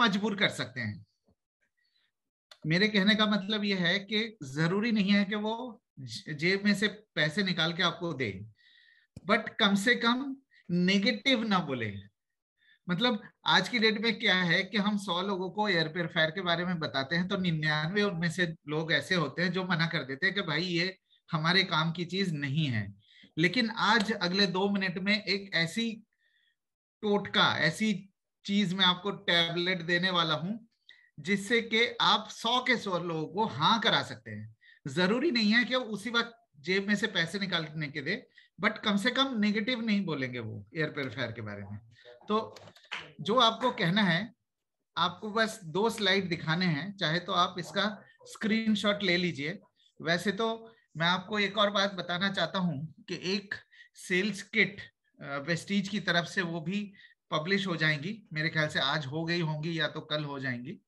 मजबूर कर सकते हैं। मेरे कहने का मतलब यह है कि जरूरी नहीं है कि वो जेब में से पैसे निकाल के आपको दे, बट कम से कम नेगेटिव ना बोले। मतलब आज की डेट में क्या है कि हम 100 लोगों को एयर प्योरीफायर के बारे में बताते हैं तो 99 उनमें से लोग ऐसे होते हैं जो मना कर देते हैं कि भाई ये हमारे काम की चीज नहीं है। लेकिन आज अगले 2 मिनट में एक ऐसी टोटका, ऐसी चीज मैं आपको टैबलेट देने वाला हूं जिससे कि आप 100 के 100 लोगों को हाँ करा सकते हैं। जरूरी नहीं है कि वो उसी वक्त जेब में से पैसे निकालने के दे, बट कम से कम नेगेटिव नहीं बोलेंगे वो एयर प्योरीफायर के बारे में। तो जो आपको कहना है, आपको बस 2 स्लाइड दिखाने हैं, चाहे तो आप इसका स्क्रीनशॉट ले लीजिए। वैसे तो मैं आपको एक और बात बताना चाहता हूं कि एक सेल्स किट वेस्टीज की तरफ से वो भी पब्लिश हो जाएंगी, मेरे ख्याल से आज हो गई होंगी या तो कल हो जाएंगी।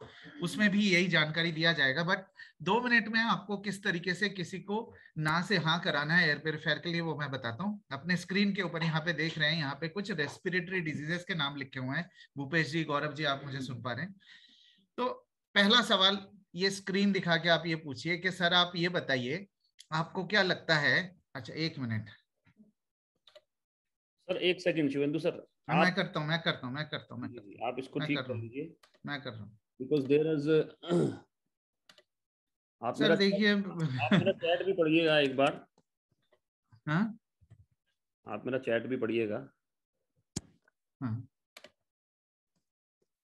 उसमें भी यही जानकारी दिया जाएगा। बट 2 मिनट में आपको किस तरीके से किसी को ना से हाँ कराना है एयर प्योरीफायर के लिए वो मैं बताता हूँ। अपने स्क्रीन के ऊपर यहाँ पे देख रहे हैं, यहाँ पे कुछ रेस्पिरेटरी डिजीजेस के नाम लिखे हुए हैं। भूपेश जी, गौरव जी, आप मुझे सुन पा रहे हैं? तो पहला सवाल ये स्क्रीन दिखा के आप ये पूछिए कि सर आप ये बताइए आपको क्या लगता है। अच्छा, 1 minute sir, 1 second Shivendu sir, मैं करता हूँ, मैं करता हूँ, मैं करता हूँ, मैं करता हूँ, आप इसको मैं ठीक कर कर रहा हूँ, लीजिए, मैं कर रहा हूँ। बिकॉज देयर इज सर देखिए आप मेरा चैट भी पढ़िएगा एक बार। हाँ आप मेरा चैट भी पढ़िएगा। हाँ,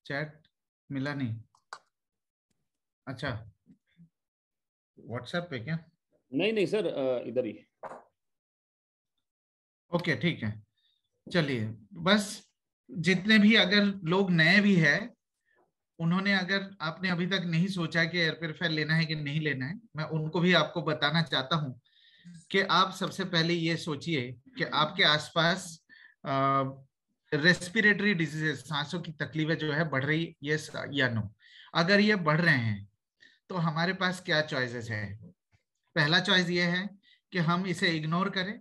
चैट मिला नहीं? अच्छा, व्हाट्सएप पे क्या? नहीं नहीं सर, इधर ही। ओके ठीक है, चलिए। बस जितने भी अगर लोग नए भी है, उन्होंने अगर आपने अभी तक नहीं सोचा कि एयर प्योरीफायर लेना है कि नहीं लेना है, मैं उनको भी आपको बताना चाहता हूं कि आप सबसे पहले ये सोचिए कि आपके आसपास रेस्पिरेटरी डिजीजेस, सांसों की तकलीफें जो है बढ़ रही, यस या नो? अगर ये बढ़ रहे हैं तो हमारे पास क्या चॉइसेस है? पहला चॉइस ये है कि हम इसे इग्नोर करें,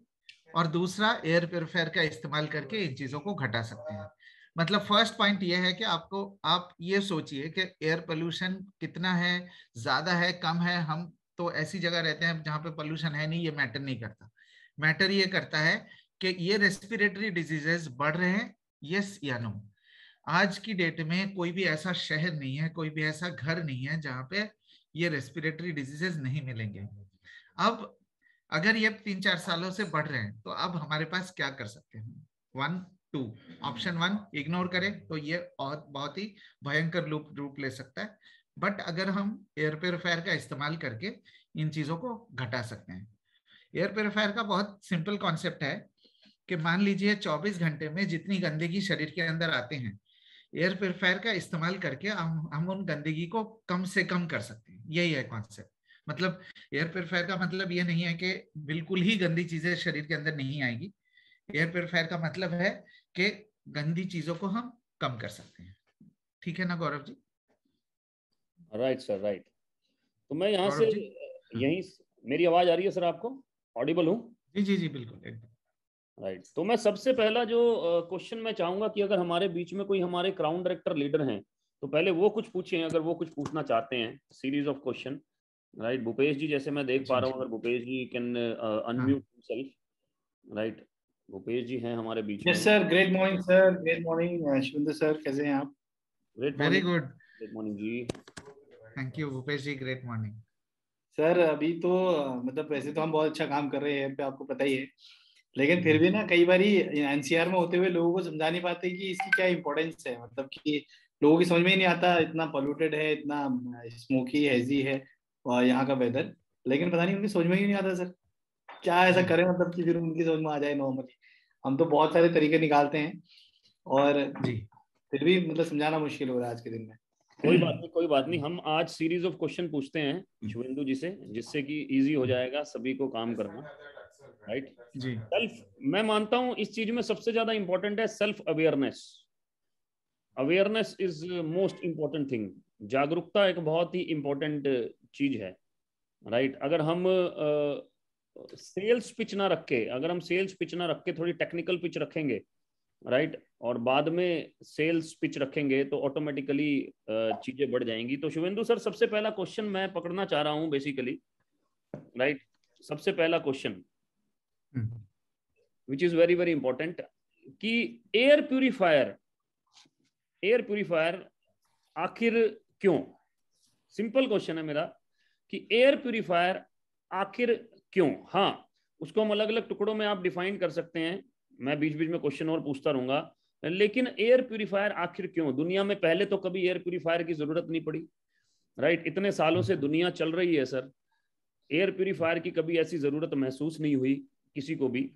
और दूसरा एयर प्योरीफायर का इस्तेमाल करके इन चीजों को घटा सकते हैं। मतलब फर्स्ट पॉइंट ये है कि आपको, आप ये सोचिए कि एयर पोल्यूशन कितना है, ज्यादा है, कम है। हम तो ऐसी जगह रहते हैं जहां पे पोल्यूशन है नहीं, ये मैटर नहीं करता। मैटर ये करता है कि ये रेस्पिरेटरी डिजीजेस बढ़ रहे हैं, यस या नो? आज की डेट में कोई भी ऐसा शहर नहीं है, कोई भी ऐसा घर नहीं है जहां पे ये रेस्पिरेटरी डिजीजेस नहीं मिलेंगे। अब अगर ये 3-4 सालों से बढ़ रहे हैं तो अब हमारे पास क्या कर सकते हैं? 1 2 ऑप्शन 1 इग्नोर करें तो ये बहुत बहुत ही भयंकर रूप ले सकता है। बट अगर हम एयर प्योरीफायर का इस्तेमाल करके इन चीजों को घटा सकते हैं। एयर प्योरीफायर का बहुत सिंपल कॉन्सेप्ट है कि मान लीजिए 24 घंटे में जितनी गंदगी शरीर के अंदर आते हैं, एयर प्योरीफायर का इस्तेमाल करके हम उन गंदगी को कम से कम कर सकते हैं। यही है कॉन्सेप्ट। मतलब एयर प्योरीफायर का मतलब ये नहीं है कि बिल्कुल ही गंदी चीजें शरीर के अंदर नहीं आएगी। एयर प्योरीफायर का मतलब है कि गंदी चीजों को हम कम कर सकते हैं। ठीक है ना Gaurav ji? Right sir, right. तो मैं यहाँ से गौरव जी, हाँ। यहीं, मेरी आवाज आ रही है सर आपको? ऑडिबल हूँ? जी जी जी, बिल्कुल एकदम। राइट। तो मैं सबसे पहला जो क्वेश्चन मैं चाहूंगा कि अगर हमारे बीच में कोई हमारे क्राउन डायरेक्टर लीडर हैं तो पहले वो कुछ पूछें, अगर वो कुछ पूछना चाहते हैं, series of question. Right, Bhupesh ji जैसे मैं देख पा जी रहा हूँ, अगर भूपेश जी कैन हाँ। Unmute himself. Right, Bhupesh ji हैं हमारे बीच में। Yes sir, great morning sir, great morning Shivendra sir, कैसे हैं आप? Great very morning. Good, good morning ji. Thank you Bhupesh ji, great morning. Sir अभी तो मतलब वैसे तो हम बहुत अच्छा काम कर रहे हैं पे, आपको पता ही है। लेकिन फिर जी भी ना कई बारी एनसीआर में होते हुए लोगों को समझा नहीं पाते कि इसकी क्या इंपॉर्टेंस है। मतलब कि लोगों की समझ में ही नहीं आता, इतना पोल्यूटेड है, इतना स्मोकी हैजी है यहाँ का वेदर। लेकिन पता नहीं उनकी समझ में ही नहीं आता सर, क्या ऐसा जी करें मतलब कि फिर उनकी समझ में आ जाए नॉर्मली। हम तो बहुत सारे तरीके निकालते हैं और जी। फिर भी मतलब समझाना मुश्किल हो रहा है आज के दिन में। कोई बात नहीं, कोई बात नहीं, हम आज सीरीज ऑफ क्वेश्चन पूछते हैं शिवेंदु जी से, जिससे कि इजी हो जाएगा सभी को काम करना। राइट। जी सेल्फ, मैं मानता हूं इस चीज में सबसे ज्यादा इंपॉर्टेंट है self awareness. Awareness is most important thing. जागरूकता एक बहुत ही इंपॉर्टेंट चीज है। राइट। अगर हम सेल्स पिच ना रख के, अगर हम सेल्स पिच ना रख के थोड़ी टेक्निकल पिच रखेंगे राइट, और बाद में सेल्स पिच रखेंगे तो ऑटोमेटिकली चीजें बढ़ जाएंगी। तो शुभेंदु सर, सबसे पहला क्वेश्चन मैं पकड़ना चाह रहा हूं बेसिकली, राइट। सबसे पहला question which is very very important, कि एयर प्यूरिफायर आखिर क्यों? सिंपल क्वेश्चन है मेरा कि एयर प्यूरिफायर आखिर क्यों? हाँ, उसको हम अलग अलग टुकड़ों में आप डिफाइन कर सकते हैं, मैं बीच बीच में क्वेश्चन और पूछता रहूंगा, लेकिन एयर प्यूरिफायर आखिर क्यों? दुनिया में पहले तो कभी एयर प्यूरिफायर की जरूरत नहीं पड़ी, राइट। इतने सालों से दुनिया चल रही है सर, एयर प्यूरिफायर की कभी ऐसी जरूरत महसूस नहीं हुई किसी को भी,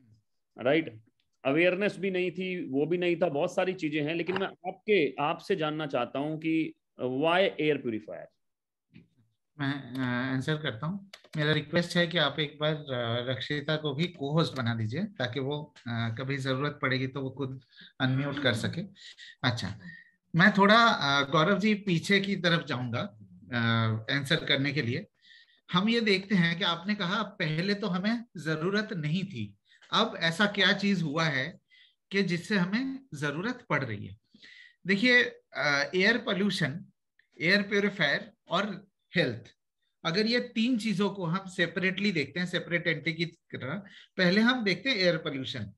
राइट। अवेयरनेस भी नहीं थी, वो भी नहीं था, बहुत सारी चीजें हैं, लेकिन मैं आपसे जानना चाहता हूं कि व्हाई एयर प्यूरिफायर? मैं आंसर करता हूँ। मेरा रिक्वेस्ट है कि आप एक बार रक्षिता को भी को होस्ट बना दीजिए, ताकि वो कभी जरूरत पड़ेगी तो वो खुद अनम्यूट कर सके। अच्छा, मैं थोड़ा गौरव जी पीछे की तरफ जाऊंगा आंसर करने के लिए। हम ये देखते हैं कि आपने कहा पहले तो हमें जरूरत नहीं थी, अब ऐसा क्या चीज हुआ है कि जिससे हमें जरूरत पड़ रही है। देखिए, एयर पोल्यूशन, एयर प्यूरिफायर और हेल्थ, अगर ये तीन चीजों को हम सेपरेटली देखते हैं, सेपरेट एंटिटी की तरह, पहले हम देखते हैं एयर पोल्यूशन।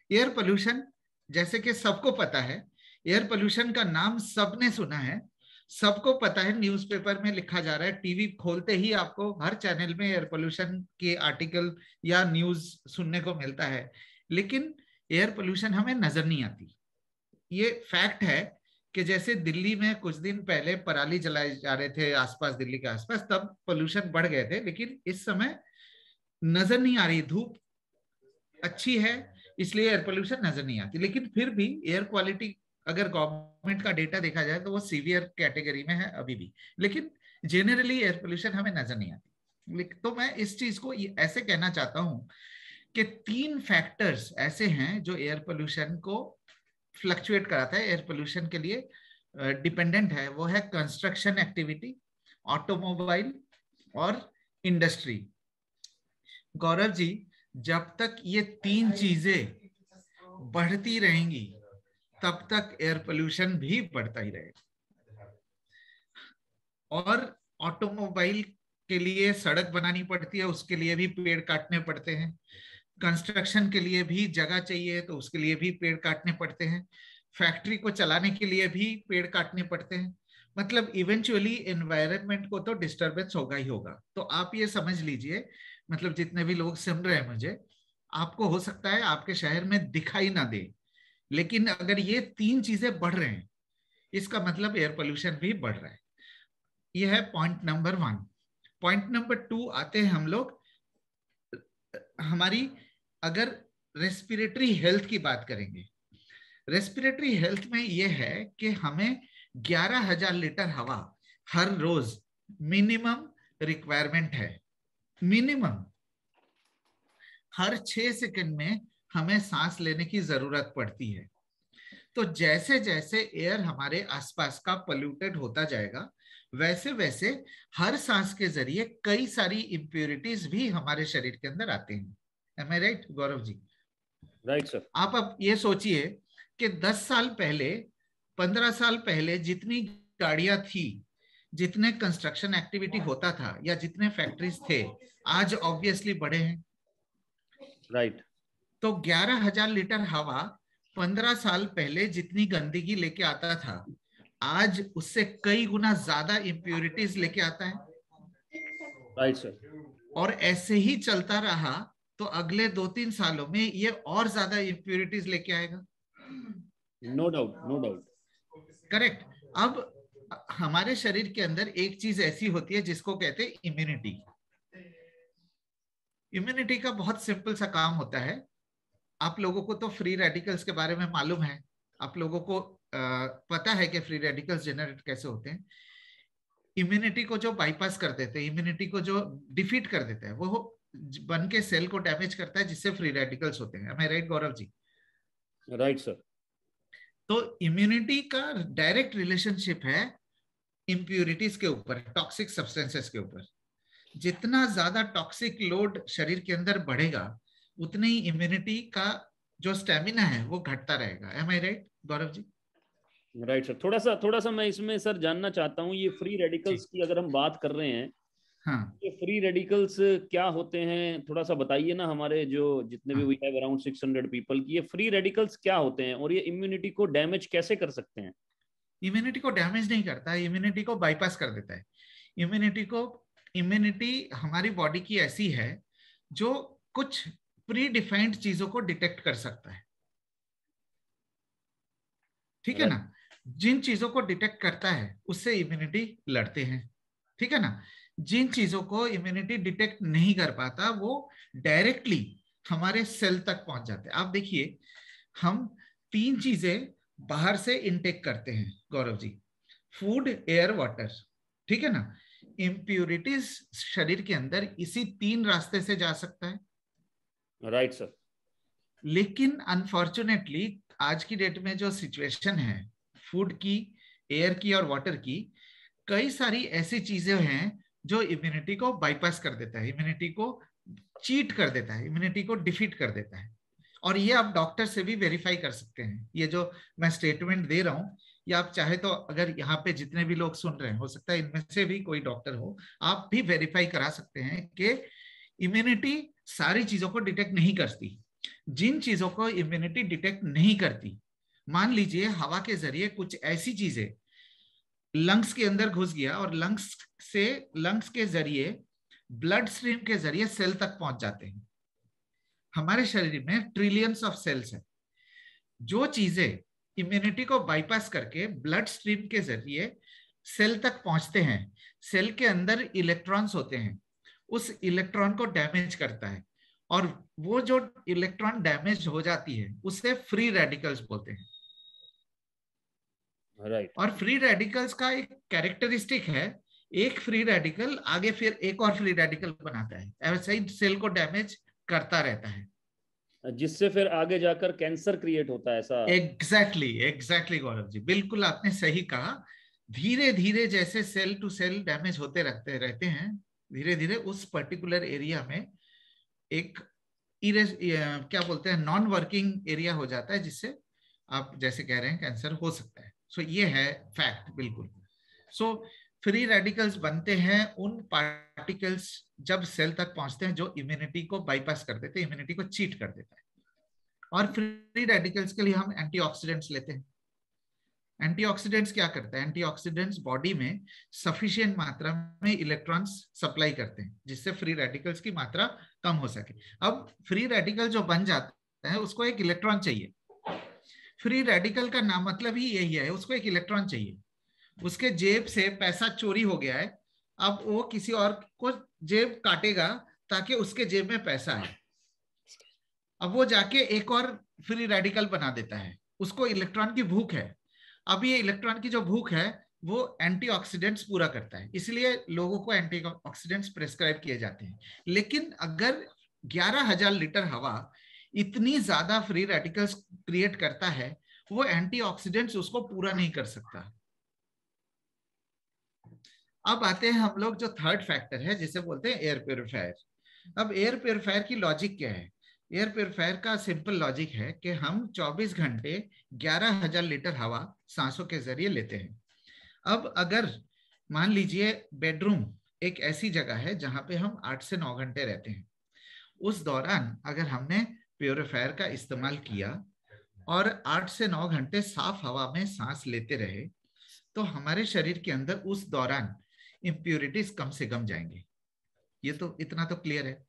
एयर पोल्यूशन, जैसे कि सबको पता है, एयर पोल्यूशन का नाम सबने सुना है, सबको पता है, न्यूज़पेपर में लिखा जा रहा है, टीवी खोलते ही आपको हर चैनल में एयर पोल्यूशन के आर्टिकल या न्यूज सुनने को मिलता है, लेकिन एयर पोल्यूशन हमें नजर नहीं आती। ये फैक्ट है कि जैसे दिल्ली में कुछ दिन पहले पराली जलाए जा रहे थे आसपास, दिल्ली के आसपास, तब पोल्यूशन बढ़ गए थे, लेकिन इस समय नजर नहीं आ रही। धूप अच्छी है इसलिए एयर पोल्यूशन नजर नहीं आती, लेकिन फिर भी एयर क्वालिटी अगर गवर्नमेंट का डेटा देखा जाए तो वो सीवियर कैटेगरी में है अभी भी, लेकिन जनरली एयर पोल्यूशन हमें नजर नहीं आती। तो मैं इस चीज को ऐसे कहना चाहता हूं कि तीन फैक्टर्स ऐसे हैं जो एयर पोल्यूशन को फ्लक्चुएट कराता है, एयर पोल्यूशन के लिए डिपेंडेंट है। वो है कंस्ट्रक्शन एक्टिविटी, ऑटोमोबाइल और इंडस्ट्री। गौरव जी, जब तक ये तीन चीजें बढ़ती रहेंगी तब तक एयर पोल्यूशन भी बढ़ता ही रहेगा। और ऑटोमोबाइल के लिए सड़क बनानी पड़ती है, उसके लिए भी पेड़ काटने पड़ते हैं। कंस्ट्रक्शन के लिए भी जगह चाहिए तो उसके लिए भी पेड़ काटने पड़ते हैं। फैक्ट्री को चलाने के लिए भी पेड़ काटने पड़ते हैं। मतलब इवेंचुअली एनवायरनमेंट को तो डिस्टरबेंस होगा ही होगा। तो आप ये समझ लीजिए, मतलब जितने भी लोग सुन रहे हैं मुझे, आपको हो सकता है आपके शहर में दिखाई ना दे, लेकिन अगर ये तीन चीजें बढ़ रहे हैं इसका मतलब एयर पोल्यूशन भी बढ़ रहा है। यह है पॉइंट नंबर 1। पॉइंट नंबर 2 आते हैं हम लोग, हमारी अगर रेस्पिरेटरी हेल्थ की बात करेंगे। रेस्पिरेटरी हेल्थ में यह है कि हमें 11,000 लीटर हवा हर रोज मिनिमम रिक्वायरमेंट है। मिनिमम हर 6 सेकंड में हमें सांस लेने की जरूरत पड़ती है। तो जैसे जैसे एयर हमारे आसपास का पोल्यूटेड होता जाएगा, वैसे वैसे हर सांस के जरिए कई सारी इंप्योरिटीज भी हमारे शरीर के अंदर आते हैं। Am I right, Gaurav ji? Right sir. आप अब ये सोचिए कि 10 साल पहले, 15 साल पहले जितनी गाड़ियां थी, जितने कंस्ट्रक्शन एक्टिविटी होता था या जितने फैक्ट्रीज थे, आज ऑब्वियसली बढ़े हैं। राइट। तो 11,000 लीटर हवा 15 साल पहले जितनी गंदगी लेके आता था, आज उससे कई गुना ज्यादा इंप्योरिटीज लेके आता है। Right sir. और ऐसे ही चलता रहा तो अगले 2-3 सालों में ये और ज्यादा इंप्योरिटीज लेके आएगा। No doubt, no doubt. Correct. अब हमारे शरीर के अंदर एक चीज ऐसी होती है जिसको कहते हैं इम्यूनिटी। इम्यूनिटी का बहुत सिंपल सा काम होता है। आप लोगों को तो फ्री रेडिकल्स के बारे में मालूम है, आप लोगों को पता है कि फ्री रेडिकल्स जनरेट कैसे होते हैं। इम्यूनिटी को जो बाईपास कर देते हैं, इम्यूनिटी को जो डिफीट कर देता है, वो बन के सेल को डैमेज करता है, जिससे फ्री रेडिकल्स होते हैं। Am I right, Gaurav ji? Right sir. तो इम्यूनिटी का डायरेक्ट रिलेशनशिप है इम्प्यूरिटीज के ऊपर, टॉक्सिक सब्सटेंसेस के ऊपर। जितना ज्यादा टॉक्सिक लोड शरीर के अंदर बढ़ेगा, उतनी ही इम्यूनिटी का जो स्टेमिना है वो घटता रहेगा। Am I right Gaurav ji? Right sir. थोड़ा सा मैं इसमें सर जानना चाहता हूँ, ये फ्री रेडिकल्स की अगर हम बात कर रहे हैं, हाँ ये फ्री रेडिकल्स क्या होते हैं, थोड़ा सा बताइए ना, हमारे जो जितने भी हाँ। वी हैव अराउंड 600 पीपल की, ये फ्री रेडिकल्स क्या होते हैं और ये इम्यूनिटी को डैमेज कैसे कर सकते हैं? इम्यूनिटी को डैमेज नहीं करता है, इम्यूनिटी को बाईपास कर देता है। इम्यूनिटी हमारी बॉडी की ऐसी है जो कुछ प्री डिफाइंड चीजों को डिटेक्ट कर सकता है, ठीक है राइट। ना? जिन चीजों को डिटेक्ट करता है उससे इम्यूनिटी लड़ते हैं, ठीक है ना? जिन चीजों को इम्यूनिटी डिटेक्ट नहीं कर पाता वो डायरेक्टली हमारे सेल तक पहुंच जाते हैं। आप देखिए, हम 3 चीजें बाहर से इनटेक करते हैं Gaurav ji, food, air, water, ठीक है ना? इम्प्यूरिटीज शरीर के अंदर इसी 3 रास्ते से जा सकता है। Right sir. लेकिन अनफॉर्चुनेटली आज की डेट में जो सिचुएशन है फूड की, एयर की और वाटर की, कई सारी ऐसी चीजें हैं जो इम्यूनिटी को बाईपास कर देता है, इम्यूनिटी को चीट कर देता है, इम्यूनिटी को डिफीट कर देता है। और ये आप डॉक्टर से भी वेरीफाई कर सकते हैं। ये जो मैं स्टेटमेंट दे रहा हूँ, ये आप चाहे तो, अगर यहाँ पे जितने भी लोग सुन रहे हैं, हो सकता है इनमें से भी कोई डॉक्टर हो, आप भी वेरीफाई करा सकते हैं कि इम्यूनिटी सारी चीजों को डिटेक्ट नहीं करती। जिन चीजों को इम्यूनिटी डिटेक्ट नहीं करती, मान लीजिए हवा के जरिए कुछ ऐसी चीजें लंग्स के अंदर घुस गया और लंग्स के जरिए, ब्लड स्ट्रीम के जरिए सेल तक पहुंच जाते हैं। हमारे शरीर में ट्रिलियंस ऑफ सेल्स है। जो चीजें इम्यूनिटी को बाईपास करके ब्लड स्ट्रीम के जरिए सेल तक पहुंचते हैं, सेल के अंदर इलेक्ट्रॉन्स होते हैं, उस इलेक्ट्रॉन को डैमेज करता है, और वो जो इलेक्ट्रॉन डैमेज हो जाती है उसे फ्री रेडिकल्स बोलते हैं। राइट। और फ्री रेडिकल्स का एक कैरेक्टरिस्टिक है, एक फ्री रेडिकल आगे फिर एक और फ्री रेडिकल बनाता है, ऐसा ही सेल को डैमेज करता रहता है, जिससे फिर आगे जाकर कैंसर क्रिएट होता है, ऐसा? एग्जैक्टली गौरव जी, बिल्कुल आपने सही कहा। धीरे धीरे जैसे सेल टू सेल डैमेज होते रहते हैं, धीरे धीरे उस पर्टिकुलर एरिया में एक क्या बोलते हैं, नॉन वर्किंग एरिया हो जाता है, जिससे आप जैसे कह रहे हैं कैंसर हो सकता है। सो ये है फैक्ट, बिल्कुल। सो फ्री रेडिकल्स बनते हैं उन पार्टिकल्स जब सेल तक पहुंचते हैं जो इम्यूनिटी को बाईपास कर देते हैं, इम्यूनिटी को चीट कर देता है। और फ्री रेडिकल्स के लिए हम एंटीऑक्सीडेंट्स लेते हैं। एंटीऑक्सीडेंट्स क्या करता है? एंटीऑक्सीडेंट्स बॉडी में सफिशिएंट मात्रा में इलेक्ट्रॉन्स सप्लाई करते हैं, जिससे फ्री रेडिकल्स की मात्रा कम हो सके। अब फ्री रेडिकल जो बन जाता है उसको एक इलेक्ट्रॉन चाहिए। फ्री रेडिकल का नाम मतलब ही यही है, उसको एक इलेक्ट्रॉन चाहिए। उसके जेब से पैसा चोरी हो गया है, अब वो किसी और को जेब काटेगा ताकि उसके जेब में पैसा है। अब वो जाके एक और फ्री रेडिकल बना देता है, उसको इलेक्ट्रॉन की भूख है। अब ये इलेक्ट्रॉन की जो भूख है वो एंटीऑक्सीडेंट्स पूरा करता है, इसलिए लोगों को एंटीऑक्सीडेंट्स प्रेस्क्राइब किए जाते हैं। लेकिन अगर 11,000 लीटर हवा इतनी ज्यादा फ्री रेडिकल्स क्रिएट करता है, वो एंटीऑक्सीडेंट्स उसको पूरा नहीं कर सकता। अब आते हैं हम लोग जो थर्ड फैक्टर है जिसे बोलते हैं एयर प्योरीफायर। अब एयर प्योरीफायर की लॉजिक क्या है? एयर प्योरीफायर का सिंपल लॉजिक है कि हम 24 घंटे 11,000 लीटर हवा सांसों के जरिए लेते हैं। अब अगर मान लीजिए बेडरूम एक ऐसी जगह है जहां पे हम 8 से 9 घंटे रहते हैं, उस दौरान अगर हमने प्योरीफायर का इस्तेमाल किया और 8 से 9 घंटे साफ हवा में सांस लेते रहे, तो हमारे शरीर के अंदर उस दौरान इम्प्यूरिटीज कम से कम जाएंगे। ये तो इतना तो क्लियर है।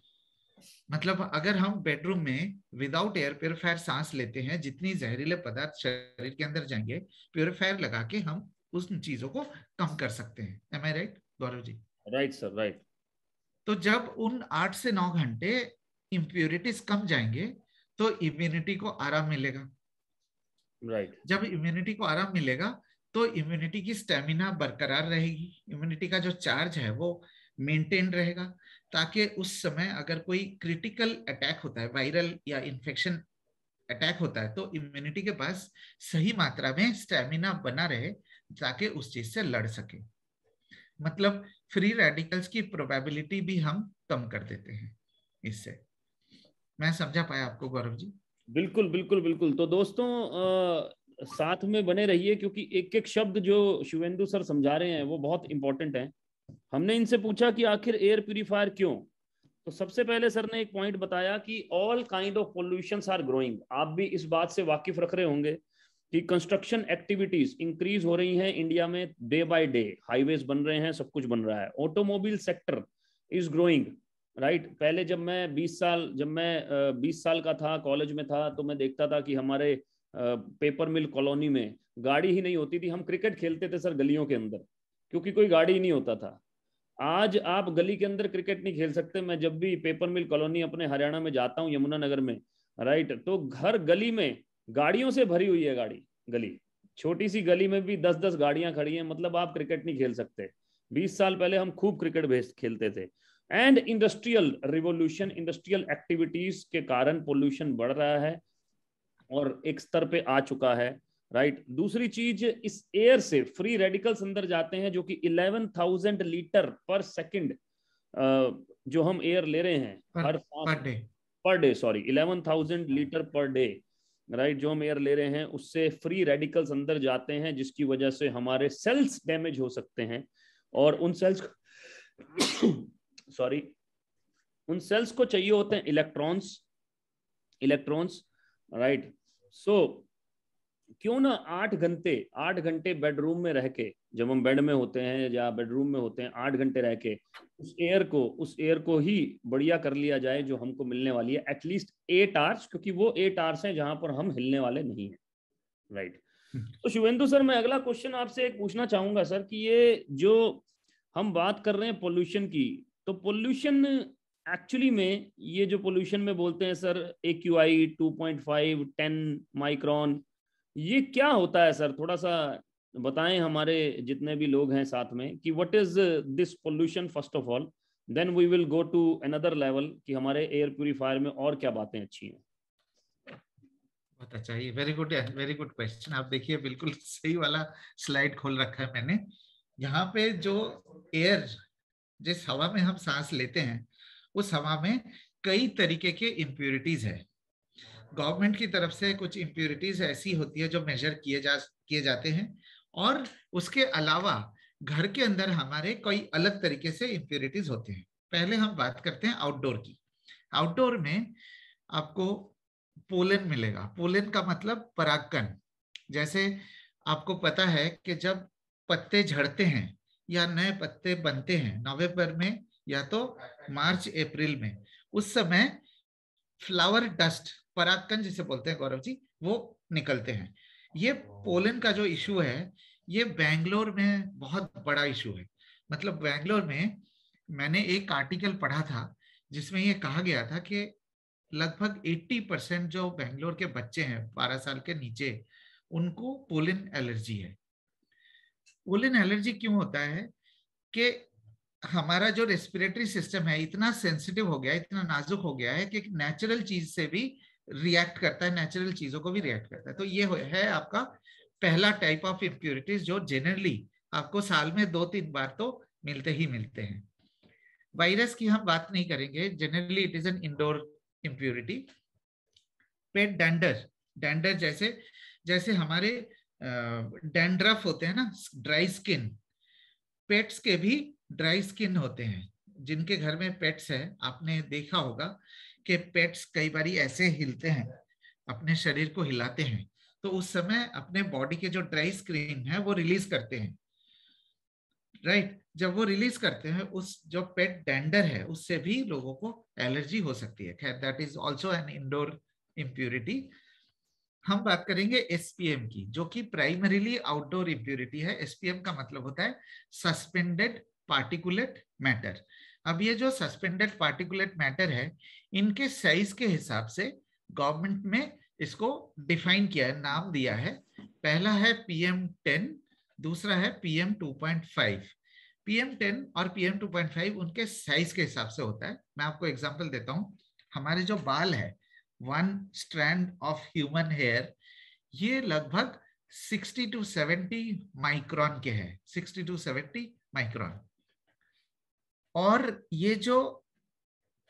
मतलब अगर हम बेडरूम में विदाउट एयर प्योरीफायर सांस लेते हैं, जितनी जहरीले पदार्थ शरीर के अंदर जाएंगे, प्योरीफायर लगा के हम उन चीजों को कम कर सकते हैं। Am I right Gaurav ji? Right sir, right. तो जब उन 8 से 9 घंटे इम्प्यूरिटीज कम जाएंगे तो इम्यूनिटी को आराम मिलेगा। राइट। जब इम्यूनिटी को आराम मिलेगा तो इम्यूनिटी की स्टेमिना बरकरार रहेगी, इम्यूनिटी का जो चार्ज है वो मेंटेन रहेगा, ताकि उस समय अगर कोई क्रिटिकल अटैक होता है, वायरल या इन्फेक्शन अटैक होता है, तो इम्यूनिटी के पास सही मात्रा में स्टेमिना बना रहे ताकि उस चीज से लड़ सके। मतलब फ्री रेडिकल्स की प्रोबेबिलिटी भी हम कम कर देते हैं इससे। मैं समझा पाया आपको गौरव जी? बिल्कुल बिल्कुल बिल्कुल। तो दोस्तों साथ में बने रहिए, क्योंकि एक एक शब्द जो शिवेंदु सर समझा रहे हैं वो बहुत इंपॉर्टेंट है। हमने इनसे पूछा कि आखिर एयर प्यूरिफायर क्यों, तो सबसे पहले सर ने एक पॉइंट बताया कि all kind of pollutions are growing. आप भी इस बात से वाकिफ रख रहे होंगे कि कंस्ट्रक्शन एक्टिविटीज इंक्रीज हो रही हैं इंडिया में डे बाय डे, हाईवेज बन रहे हैं, सब कुछ बन रहा है। Automobile sector is growing, right. पहले जब मैं 20 साल का था, कॉलेज में था, तो मैं देखता था कि हमारे पेपर मिल कॉलोनी में गाड़ी ही नहीं होती थी। हम क्रिकेट खेलते थे सर गलियों के अंदर, क्योंकि कोई गाड़ी ही नहीं होता था। आज आप गली के अंदर क्रिकेट नहीं खेल सकते। मैं जब भी पेपर मिल कॉलोनी अपने हरियाणा में जाता हूँ, यमुना नगर में, राइट, तो घर गली में गाड़ियों से भरी हुई है। गली छोटी सी गली में भी 10-10 गाड़ियां खड़ी हैं, मतलब आप क्रिकेट नहीं खेल सकते। 20 साल पहले हम खूब क्रिकेट खेलते थे। And industrial revolution, industrial activities के कारण पोल्यूशन बढ़ रहा है और एक स्तर पे आ चुका है, राइट। दूसरी चीज, इस एयर से फ्री रेडिकल्स अंदर जाते हैं, जो कि 11,000 लीटर पर सेकंड जो हम एयर ले रहे हैं हर per day, sorry 11,000 litre per day, right, जो हम एयर ले रहे हैं, उससे फ्री रेडिकल्स अंदर जाते हैं, जिसकी वजह से हमारे सेल्स डैमेज हो सकते हैं। और उन सेल्स सॉरी उन सेल्स को चाहिए होते हैं इलेक्ट्रॉन्स, राइट। सो क्यों ना 8 घंटे बेडरूम में रह के, जब हम बेड में होते हैं या बेडरूम में होते हैं, 8 घंटे रह के उस एयर को ही बढ़िया कर लिया जाए, जो हमको मिलने वाली है एटलीस्ट 8 आवर्स, क्योंकि वो 8 आवर्स हैं जहां पर हम हिलने वाले नहीं हैं, राइट। तो शिवेंदु सर, मैं अगला क्वेश्चन आपसे एक पूछना चाहूंगा सर, कि ये जो हम बात कर रहे हैं पोल्यूशन की, तो पोल्यूशन एक्चुअली में, ये जो पोल्यूशन में बोलते हैं सर AQI 2.5 10 माइक्रोन, ये क्या होता है सर? थोड़ा सा बताएं हमारे जितने भी लोग हैं साथ में, कि what is this pollution first of all, then we will go to another level, कि हमारे एयर प्यूरिफायर में और क्या बातें अच्छी हैं। बहुत अच्छा, ये वेरी गुड क्वेश्चन। आप देखिए, बिल्कुल सही वाला स्लाइड खोल रखा है मैंने। यहाँ पे जो एयर, जिस हवा में हम सांस लेते हैं, उस हवा में कई तरीके के इम्प्यूरिटीज है। गवर्नमेंट की तरफ से कुछ इम्प्यूरिटीज ऐसी होती है जो मेजर किए जाते हैं, और उसके अलावा घर के अंदर हमारे कोई अलग तरीके से इम्प्यूरिटीज होते हैं। पहले हम बात करते हैं आउटडोर की। आउटडोर में आपको पोलन मिलेगा। पोलन का मतलब परागकण। जैसे आपको पता है कि जब पत्ते झड़ते हैं या नए पत्ते बनते हैं नवंबर में या तो मार्च अप्रैल में, उस समय फ्लावर डस्ट, परागकण जिसे बोलते हैं गौरव जी, वो निकलते हैं। ये पोलन का जो इशू है, ये बेंगलोर में बहुत बड़ा इशू है। मतलब बेंगलोर में मैंने एक आर्टिकल पढ़ा था जिसमें ये कहा गया था कि लगभग 80% जो बेंगलोर के बच्चे हैं 12 साल के नीचे, उनको पोलन एलर्जी है। पोलन एलर्जी क्यों होता है कि हमारा जो रेस्पिरेटरी सिस्टम है इतना सेंसिटिव हो गया है, इतना नाजुक हो गया है कि नेचुरल चीज से भी रिएक्ट करता है, नेचुरल चीजों को भी रिएक्ट करता है। तो ये है आपका पहला टाइप ऑफ इम्प्यूरिटीज, जो जनरली आपको साल में 2-3 बार तो मिलते ही मिलते हैं। वायरस की हम बात नहीं करेंगे, generally it is an indoor impurity. Pet dander जैसे हमारे डैंड्रफ होते हैं ना, ड्राई स्किन, पेट्स के भी ड्राई स्किन होते हैं। जिनके घर में पेट्स है, आपने देखा होगा कि पेट्स कई बार ऐसे हिलते हैं, अपने शरीर को हिलाते हैं, तो उस समय अपने बॉडी के जो ड्राई स्किन है वो रिलीज करते हैं, राइट। जब वो रिलीज करते हैं, उस जो पेट डैंडर है उससे भी लोगों को एलर्जी हो सकती है। खैर, that is also an indoor impurity. हम बात करेंगे एसपीएम की, जो कि प्राइमरीली आउटडोर इम्प्यूरिटी है। एसपीएम का मतलब होता है सस्पेंडेड पार्टिकुलेट मैटर। अब ये जो सस्पेंडेड पार्टिकुलेट मैटर है, इनके साइज के हिसाब से गवर्नमेंट में इसको डिफाइन किया है, नाम दिया है। पहला है PM10, दूसरा है PM2.5। PM10 और PM2.5 उनके साइज के हिसाब से होता है। मैं आपको एग्जांपल देता हूं। हमारे जो बाल है, 1 स्ट्रैंड ऑफ ह्यूमन हेयर, ये लगभग 60 to 70 माइक्रोन के हैं, 60 to 70 माइक्रोन। और ये जो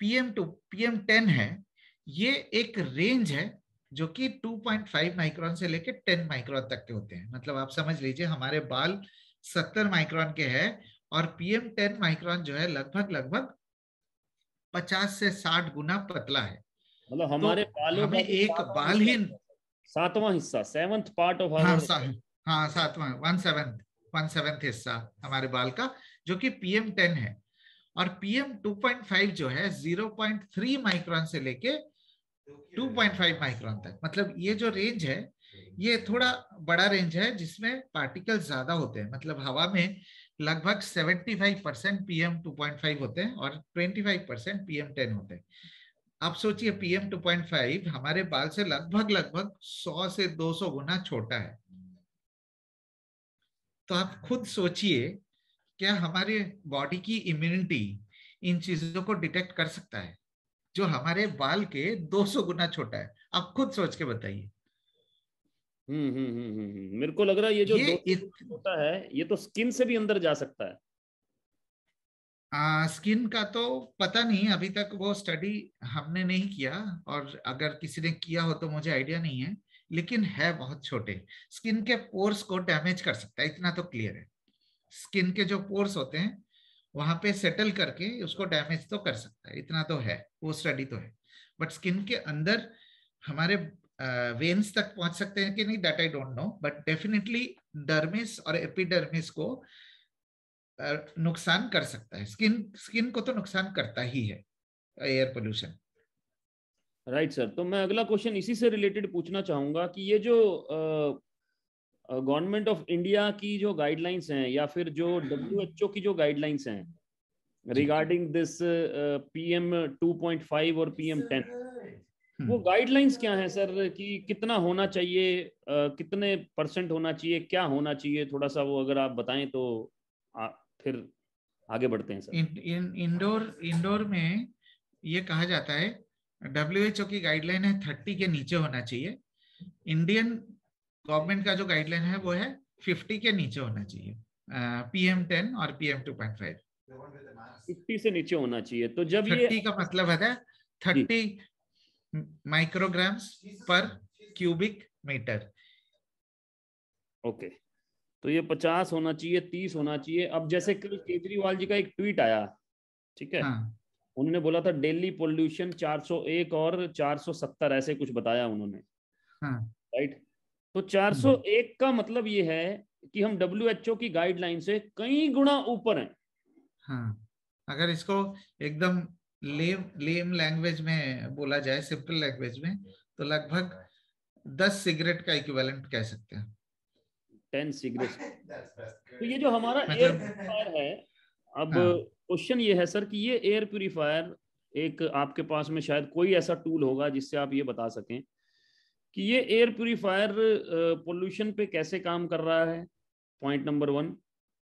PM10 है, ये एक रेंज है जो कि 2.5 माइक्रोन से लेके 10 माइक्रोन तक के होते हैं। मतलब आप समझ लीजिए हमारे बाल 70 माइक्रोन के हैं और PM10 माइक्रोन जो है लगभग 50 से 60 गुना पतला है। मतलब तो हमारे बालों का हमें एक बाल ही, सातवां हिस्सा, 7th पार्ट ऑफ हाँ आवर, हाँ सातवां 1/7 हिस्सा हमारे बाल का, जो कि PM10 है। और PM2.5 जो है 0.3 माइक्रोन से लेके 2.5 माइक्रोन तक। मतलब ये जो रेंज है ये थोड़ा बड़ा रेंज है जिसमें पार्टिकल्स ज्यादा होते हैं। मतलब हवा में लगभग 75% PM2.5 होते हैं और 25% PM10 होते हैं। आप सोचिए PM2.5 हमारे बाल से लगभग 100 से 200 गुना छोटा है। तो आप खुद सोचिए क्या हमारे बॉडी की इम्यूनिटी इन चीजों को डिटेक्ट कर सकता है जो हमारे बाल के 200 गुना छोटा है? आप खुद सोच के बताइए। मेरे को लग रहा है ये जो ये 200 छोटा है ये तो स्किन से भी अंदर जा सकता है। स्किन का तो पता नहीं, अभी तक वो स्टडी हमने नहीं किया, और अगर किसी ने किया हो तो मुझे आइडिया नहीं है। लेकिन है बहुत छोटे, स्किन के पोर्स को डैमेज कर सकता है, इतना तो क्लियर है। स्किन के जो पोर्स होते हैं वहां पे सेटल करके उसको डैमेज तो कर सकता है, इतना तो है, वो स्टडी तो है। बट स्किन के अंदर हमारे वेन्स तक पहुंच सकते हैं कि नहीं, that I don't know, but definitely dermis और एपिडर्मिस को नुकसान कर सकता है। स्किन को तो नुकसान करता ही है एयर पोल्यूशन। राइट सर, तो मैं अगला क्वेश्चन इसी से रिलेटेड पूछना चाहूंगा कि ये जो गवर्नमेंट ऑफ इंडिया की जो गाइडलाइंस हैं या फिर जो WHO की जो गाइडलाइंस हैं रिगार्डिंग दिस PM2.5 और PM10, वो गाइडलाइंस क्या है सर कि कितना होना चाहिए, कितने % होना चाहिए, क्या होना चाहिए, थोड़ा सा वो अगर आप बताएं तो फिर आगे बढ़ते हैं सर। इंडोर में ये कहा जाता है, WHO की गाइडलाइन है 30 के नीचे होना चाहिए। इंडियन गवर्नमेंट का जो गाइडलाइन है वो है 50 के नीचे होना चाहिए, PM10 और PM2.5 50 से नीचे होना चाहिए। तो जब 30 का मतलब है 30 माइक्रोग्राम्स पर क्यूबिक मीटर। ओके, तो ये 50 होना चाहिए, 30 होना चाहिए। अब जैसे कल केजरीवाल जी का एक ट्वीट आया, ठीक है, हाँ, उन्होंने बोला था दिल्ली पोल्यूशन 401 और 470 ऐसे कुछ बताया उन्होंने, हाँ, राइट। तो 401 का मतलब ये है कि हम WHO की गाइडलाइन से कई गुना ऊपर हैं। हाँ, अगर इसको एकदम लेम लैंग्वेज में बोला जाए, सिंपल लैंग्वेज में, तो लगभग 10 सिगरेट का इक्विवेलेंट कह सकते हैं। 10 सिगरेट। तो ये जो हमारा एयर मतलब प्यूरिफायर है, अब हाँ, क्वेश्चन ये है सर कि ये एयर प्यूरिफायर, एक आपके पास में शायद कोई ऐसा टूल होगा जिससे आप ये बता सकें कि ये एयर प्यूरिफायर पोल्यूशन पे कैसे काम कर रहा है, पॉइंट नंबर 1।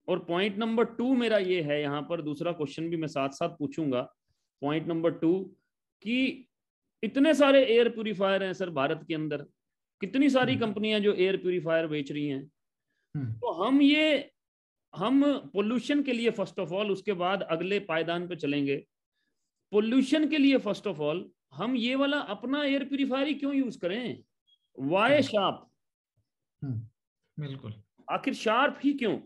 और पॉइंट नंबर 2 मेरा ये है, यहाँ पर दूसरा क्वेश्चन भी मैं साथ साथ पूछूंगा। पॉइंट नंबर 2 कि इतने सारे एयर प्यूरिफायर हैं सर भारत के अंदर, कितनी सारी कंपनियां जो एयर प्यूरिफायर बेच रही हैं, तो हम पोल्यूशन के लिए फर्स्ट ऑफ ऑल, उसके बाद अगले पायदान पे चलेंगे। पोल्यूशन के लिए फर्स्ट ऑफ ऑल हम ये वाला अपना एयर प्यूरिफायर ही क्यों यूज करें? Why sharp? बिल्कुल, आखिर शार्प ही क्यों?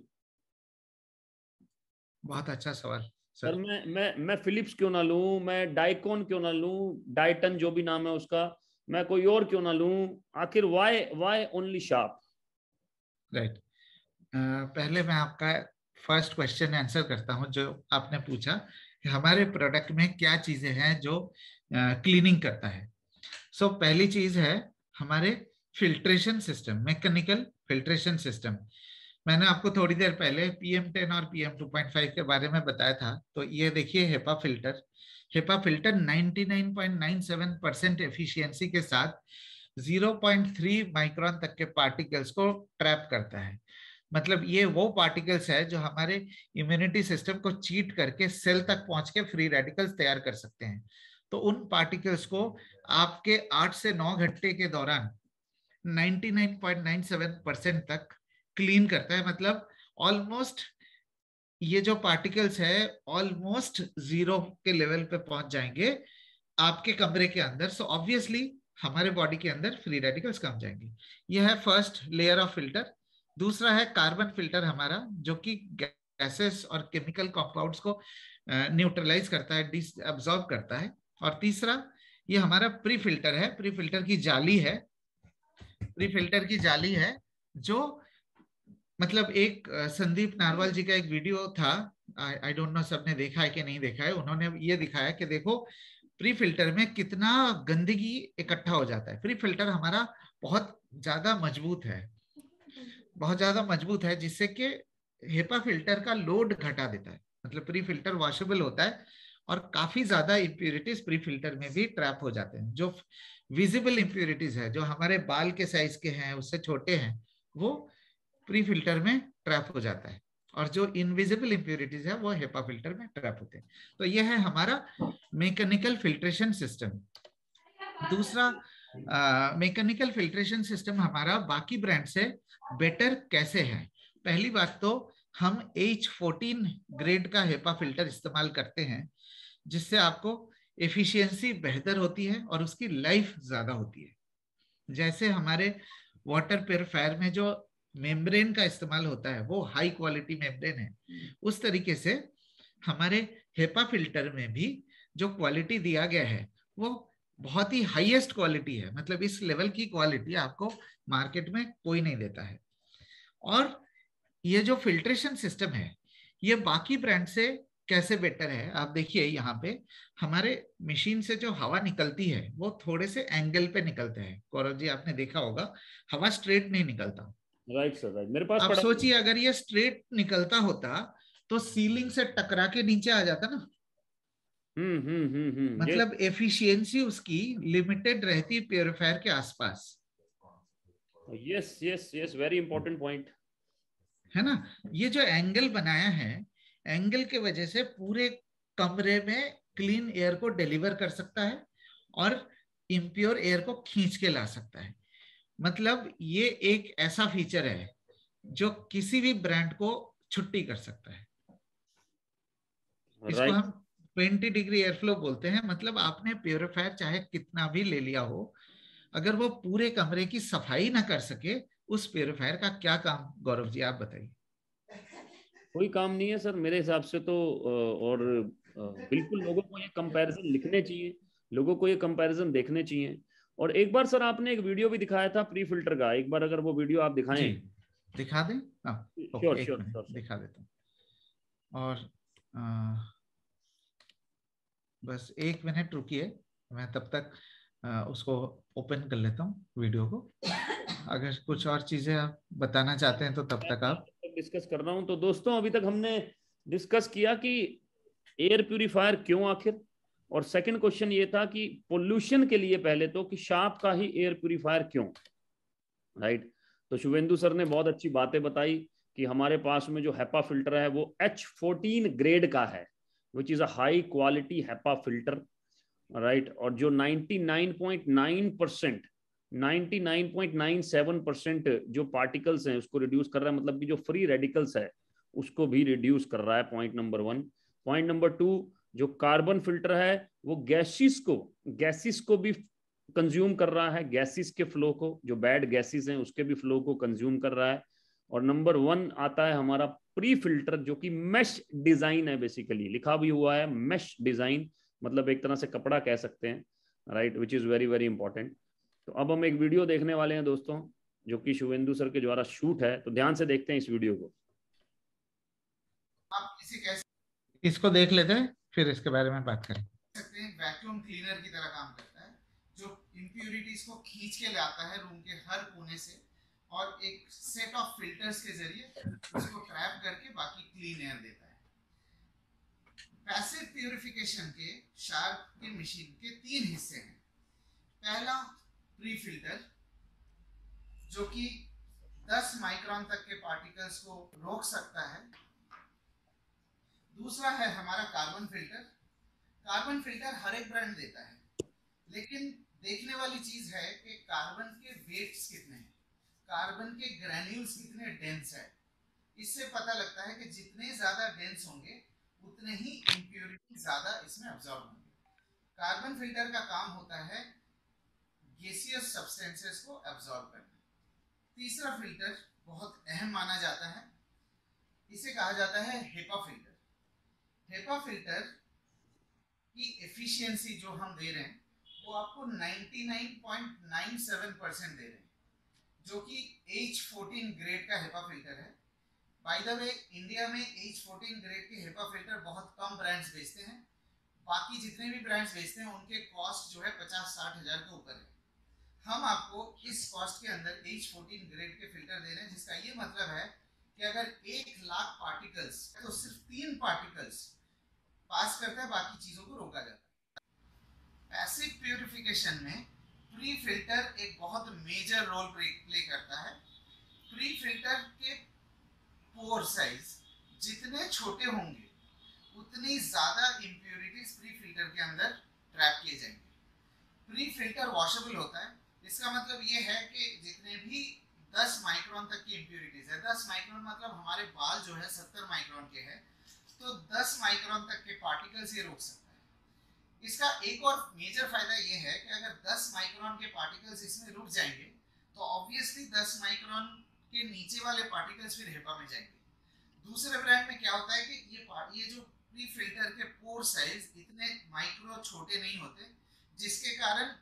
बहुत अच्छा सवाल सर मैं फिलिप्स क्यों ना लूं, मैं डाइकॉन क्यों ना लूं, डाइटन जो भी नाम है उसका, मैं कोई और क्यों ना लूं? आखिर वाई ओनली शार्प? राइट। पहले मैं आपका फर्स्ट क्वेश्चन आंसर करता हूं जो आपने पूछा कि हमारे प्रोडक्ट में क्या चीजें हैं जो क्लीनिंग करता है। सो पहली चीज है हमारे filtration system, mechanical filtration system. मैंने आपको थोड़ी देर पहले PM10 और PM2.5 के बारे में बताया था। तो ये देखिए हेपा फिल्टर 99.97% एफिशिएंसी के साथ 0.3 माइक्रोन तक के पार्टिकल्स को ट्रैप करता है। मतलब ये वो पार्टिकल्स है जो हमारे इम्यूनिटी सिस्टम को चीट करके सेल तक पहुंच के फ्री रेडिकल्स तैयार कर सकते हैं। तो उन पार्टिकल्स को आपके 8 से 9 घंटे के दौरान 99.97% तक क्लीन करता है। मतलब ऑलमोस्ट ये जो पार्टिकल्स है ऑलमोस्ट जीरो के लेवल पे पहुंच जाएंगे आपके कमरे के अंदर। सो ऑब्वियसली हमारे बॉडी के अंदर फ्री रेडिकल्स कम जाएंगे। यह है फर्स्ट लेयर ऑफ फिल्टर। दूसरा है कार्बन फिल्टर हमारा, जो कि गैसेस और केमिकल कंपाउंड्स को न्यूट्रलाइज करता है, डिसअब्सॉर्ब करता है। और तीसरा ये हमारा प्री फिल्टर है, प्री फिल्टर की जाली है, प्री फिल्टर की जाली है, जो मतलब एक संदीप नारवाल जी का एक वीडियो था, आई डोंट नो सबने देखा है कि नहीं देखा है। उन्होंने ये दिखाया कि देखो प्री फिल्टर में कितना गंदगी इकट्ठा हो जाता है। प्री फिल्टर हमारा बहुत ज्यादा मजबूत है, बहुत ज्यादा मजबूत है, जिससे कि हेपा फिल्टर का लोड घटा देता है। मतलब प्री फिल्टर वॉशेबल होता है और काफी ज्यादा इम्प्यूरिटीज प्री फिल्टर में भी ट्रैप हो जाते हैं। जो विजिबल इम्प्यूरिटीज है, जो हमारे बाल के साइज के हैं, उससे छोटे हैं, वो प्री फिल्टर में ट्रैप हो जाता है। और जो इनविजिबल इम्प्यूरिटीज है वो हेपा फिल्टर में ट्रैप होते हैं। तो यह है हमारा मैकेनिकल फिल्ट्रेशन सिस्टम। दूसरा मैकेनिकल फिल्ट्रेशन सिस्टम हमारा बाकी ब्रांड से बेटर कैसे है। पहली बात तो हम H14 ग्रेड का हेपा फिल्टर इस्तेमाल करते हैं, जिससे आपको एफिशिएंसी बेहतर होती है और उसकी लाइफ ज्यादा होती है। जैसे हमारे वाटर प्योरीफायर में जो मेम्ब्रेन का इस्तेमाल होता है वो हाई क्वालिटी मेम्ब्रेन है, उस तरीके से हमारे हेपा फिल्टर में भी जो क्वालिटी दिया गया है वो बहुत ही हाईएस्ट क्वालिटी है। मतलब इस लेवल की क्वालिटी आपको मार्केट में कोई नहीं देता है। और ये जो फिल्ट्रेशन सिस्टम है ये बाकी ब्रांड से कैसे बेटर है, आप देखिए यहाँ पे हमारे मशीन से जो हवा निकलती है वो थोड़े से एंगल पे निकलते हैं। गौरव जी आपने देखा होगा, हवा स्ट्रेट नहीं निकलता। राइट सर, राइट, मेरे पास आप पड़ा। सोचिए अगर ये स्ट्रेट निकलता होता तो सीलिंग से टकरा के नीचे आ जाता ना। ये मतलब एफिशिएंसी उसकी लिमिटेड रहती प्योरीफायर के आसपास। Yes yes yes, very important point है ना। ये जो एंगल बनाया है, एंगल के वजह से पूरे कमरे में क्लीन एयर को डिलीवर कर सकता है और इम्प्योर एयर को खींच के ला सकता है। मतलब ये एक ऐसा फीचर है जो किसी भी ब्रांड को छुट्टी कर सकता है। इसको राइट। हम 20 डिग्री एयरफ्लो बोलते हैं। मतलब आपने प्योरीफायर चाहे कितना भी ले लिया हो, अगर वो पूरे कमरे की सफाई ना कर सके, उस प्योरीफायर का क्या काम। गौरव जी आप बताइए। कोई काम नहीं है सर मेरे हिसाब से तो। और बिल्कुल लोगों को ये कंपैरिजन लिखने चाहिए, लोगों को ये कंपैरिजन देखने चाहिए। और एक बार सर आपने एक वीडियो भी दिखाया था प्री फिल्टर का, एक बार अगर वो वीडियो आप जी दिखाएं। दिखा दें। हाँ श्योर ओके, एक श्योर मिनट श्योर सर। दिखा देता हूँ। और बस एक मिनट रुकिए, मैं तब तक उसको ओपन कर लेता हूँ वीडियो को। अगर कुछ और चीजें आप बताना चाहते हैं तो तब तक आप। डिस्कस कर रहा हूं तो दोस्तों, अभी तक हमने डिस्कस किया कि एयर प्यूरिफायर क्यों आखिर, और सेकंड क्वेश्चन ये था कि पोल्यूशन के लिए पहले तो कि शार्प का ही एयर प्यूरिफायर क्यों, राइट। तो शुभेंदु सर ने बहुत अच्छी बातें बताई कि हमारे पास में जो हैपा फिल्टर है वो H14 ग्रेड का है, which is a high quality HEPA filter, right. और जो 99.9% 99.97% जो पार्टिकल्स हैं उसको रिड्यूस कर रहा है, मतलब कि जो फ्री रेडिकल्स है उसको भी रिड्यूस कर रहा है। Point number 1। पॉइंट नंबर 2, जो कार्बन फिल्टर है वो गैसिस को भी कंज्यूम कर रहा है, गैसिस के फ्लो को, जो बैड गैसिस हैं उसके भी फ्लो को कंज्यूम कर रहा है। और नंबर 1 आता है हमारा प्री फिल्टर, जो कि मैश डिजाइन है, बेसिकली लिखा भी हुआ है मैश डिजाइन, मतलब एक तरह से कपड़ा कह सकते हैं, right, which is very very important. तो अब हम एक वीडियो देखने वाले हैं दोस्तों, जो कि शुभेंदु सर के द्वारा शूट है, तो ध्यान से देखते हैं इस वीडियो को। आप इसे कैसे, इसको देख लेते हैं फिर इसके बारे में बात करें। सकते हैं वैक्यूम क्लीनर की तरह काम करता है, जो इम्प्यूरिटीज को खींच के लाता है रूम के हर कोने से और एक सेट ऑफ फिल्टर्स के जरिए उसको ट्रैप करके बाकी क्लीन एयर देता है। पैसिव प्यूरिफिकेशन के शार्प के मशीन के 3 हिस्से हैं। पहला प्री फिल्टर, जो कि 10 माइक्रोन तक के पार्टिकल्स को रोक सकता है। दूसरा है हमारा कार्बन फिल्टर। कार्बन फिल्टर हर एक ब्रांड देता है, लेकिन देखने वाली चीज है कि कार्बन के वेट्स कितने हैं, कार्बन के ग्रैन्यूल्स कितने डेंस है। इससे पता लगता है कि जितने ज्यादा डेंस होंगे उतने ही इम्प्योरिटी ज्यादा इसमें अब्सॉर्ब होंगे। कार्बन फिल्टर का काम होता है गैसियस सब्सटेंसेस को एब्जॉर्ब करना। तीसरा फिल्टर बहुत अहम माना जाता है, इसे कहा जाता है हेपा फिल्टर। हेपा फिल्टर की एफिशिएंसी जो हम दे रहे हैं वो आपको 99.97% दे रहे हैं, जो कि H14 ग्रेड का हेपा फिल्टर है। बाय द वे, इंडिया में H14 ग्रेड के हेपा फिल्टर बहुत कम ब्रांड्स बेचते हैं, बाकी जितने भी ब्रांड्स बेचते हैं उनके कॉस्ट जो है 50-60 हजार के ऊपर है। हम आपको इस कॉस्ट के अंदर H14 ग्रेड के फिल्टर दे रहे हैं, जिसका ये मतलब है कि अगर 1,00,000 पार्टिकल्स तो सिर्फ 3 पार्टिकल्स पास करता है, बाकी चीजों को रोका जाता है। पैसिव प्यूरिफिकेशन में प्री फिल्टर एक बहुत मेजर रोल प्ले करता है। प्री फिल्टर के पोर साइज जितने छोटे होंगे उतनी ज्यादा इंप्यूरिटीज प्री फिल्टर के अंदर ट्रैप किए जाएंगे। प्री फिल्टर वॉशेबल होता है, इसका मतलब ये है कि जितने भी 10 माइक्रोन तक की इंप्यूरिटीज है, 10 माइक्रोन मतलब हमारे बाल जो है 70 माइक्रोन के हैं, तो 10 माइक्रोन तक के पार्टिकल्स ये रोक सकता है। इसका एक और मेजर फायदा ये है कि अगर 10 माइक्रोन के पार्टिकल्स इसमें रुक जाएंगे तो ऑब्वियसली 10 माइक्रोन के नीचे वाले पार्टिकल्स फिर हेपा में जाएंगे। दूसरे ब्रांड में क्या होता है कि ये जो प्री फिल्टर के पोर साइज इतने माइक्रो छोटे नहीं होते, जिसके कारण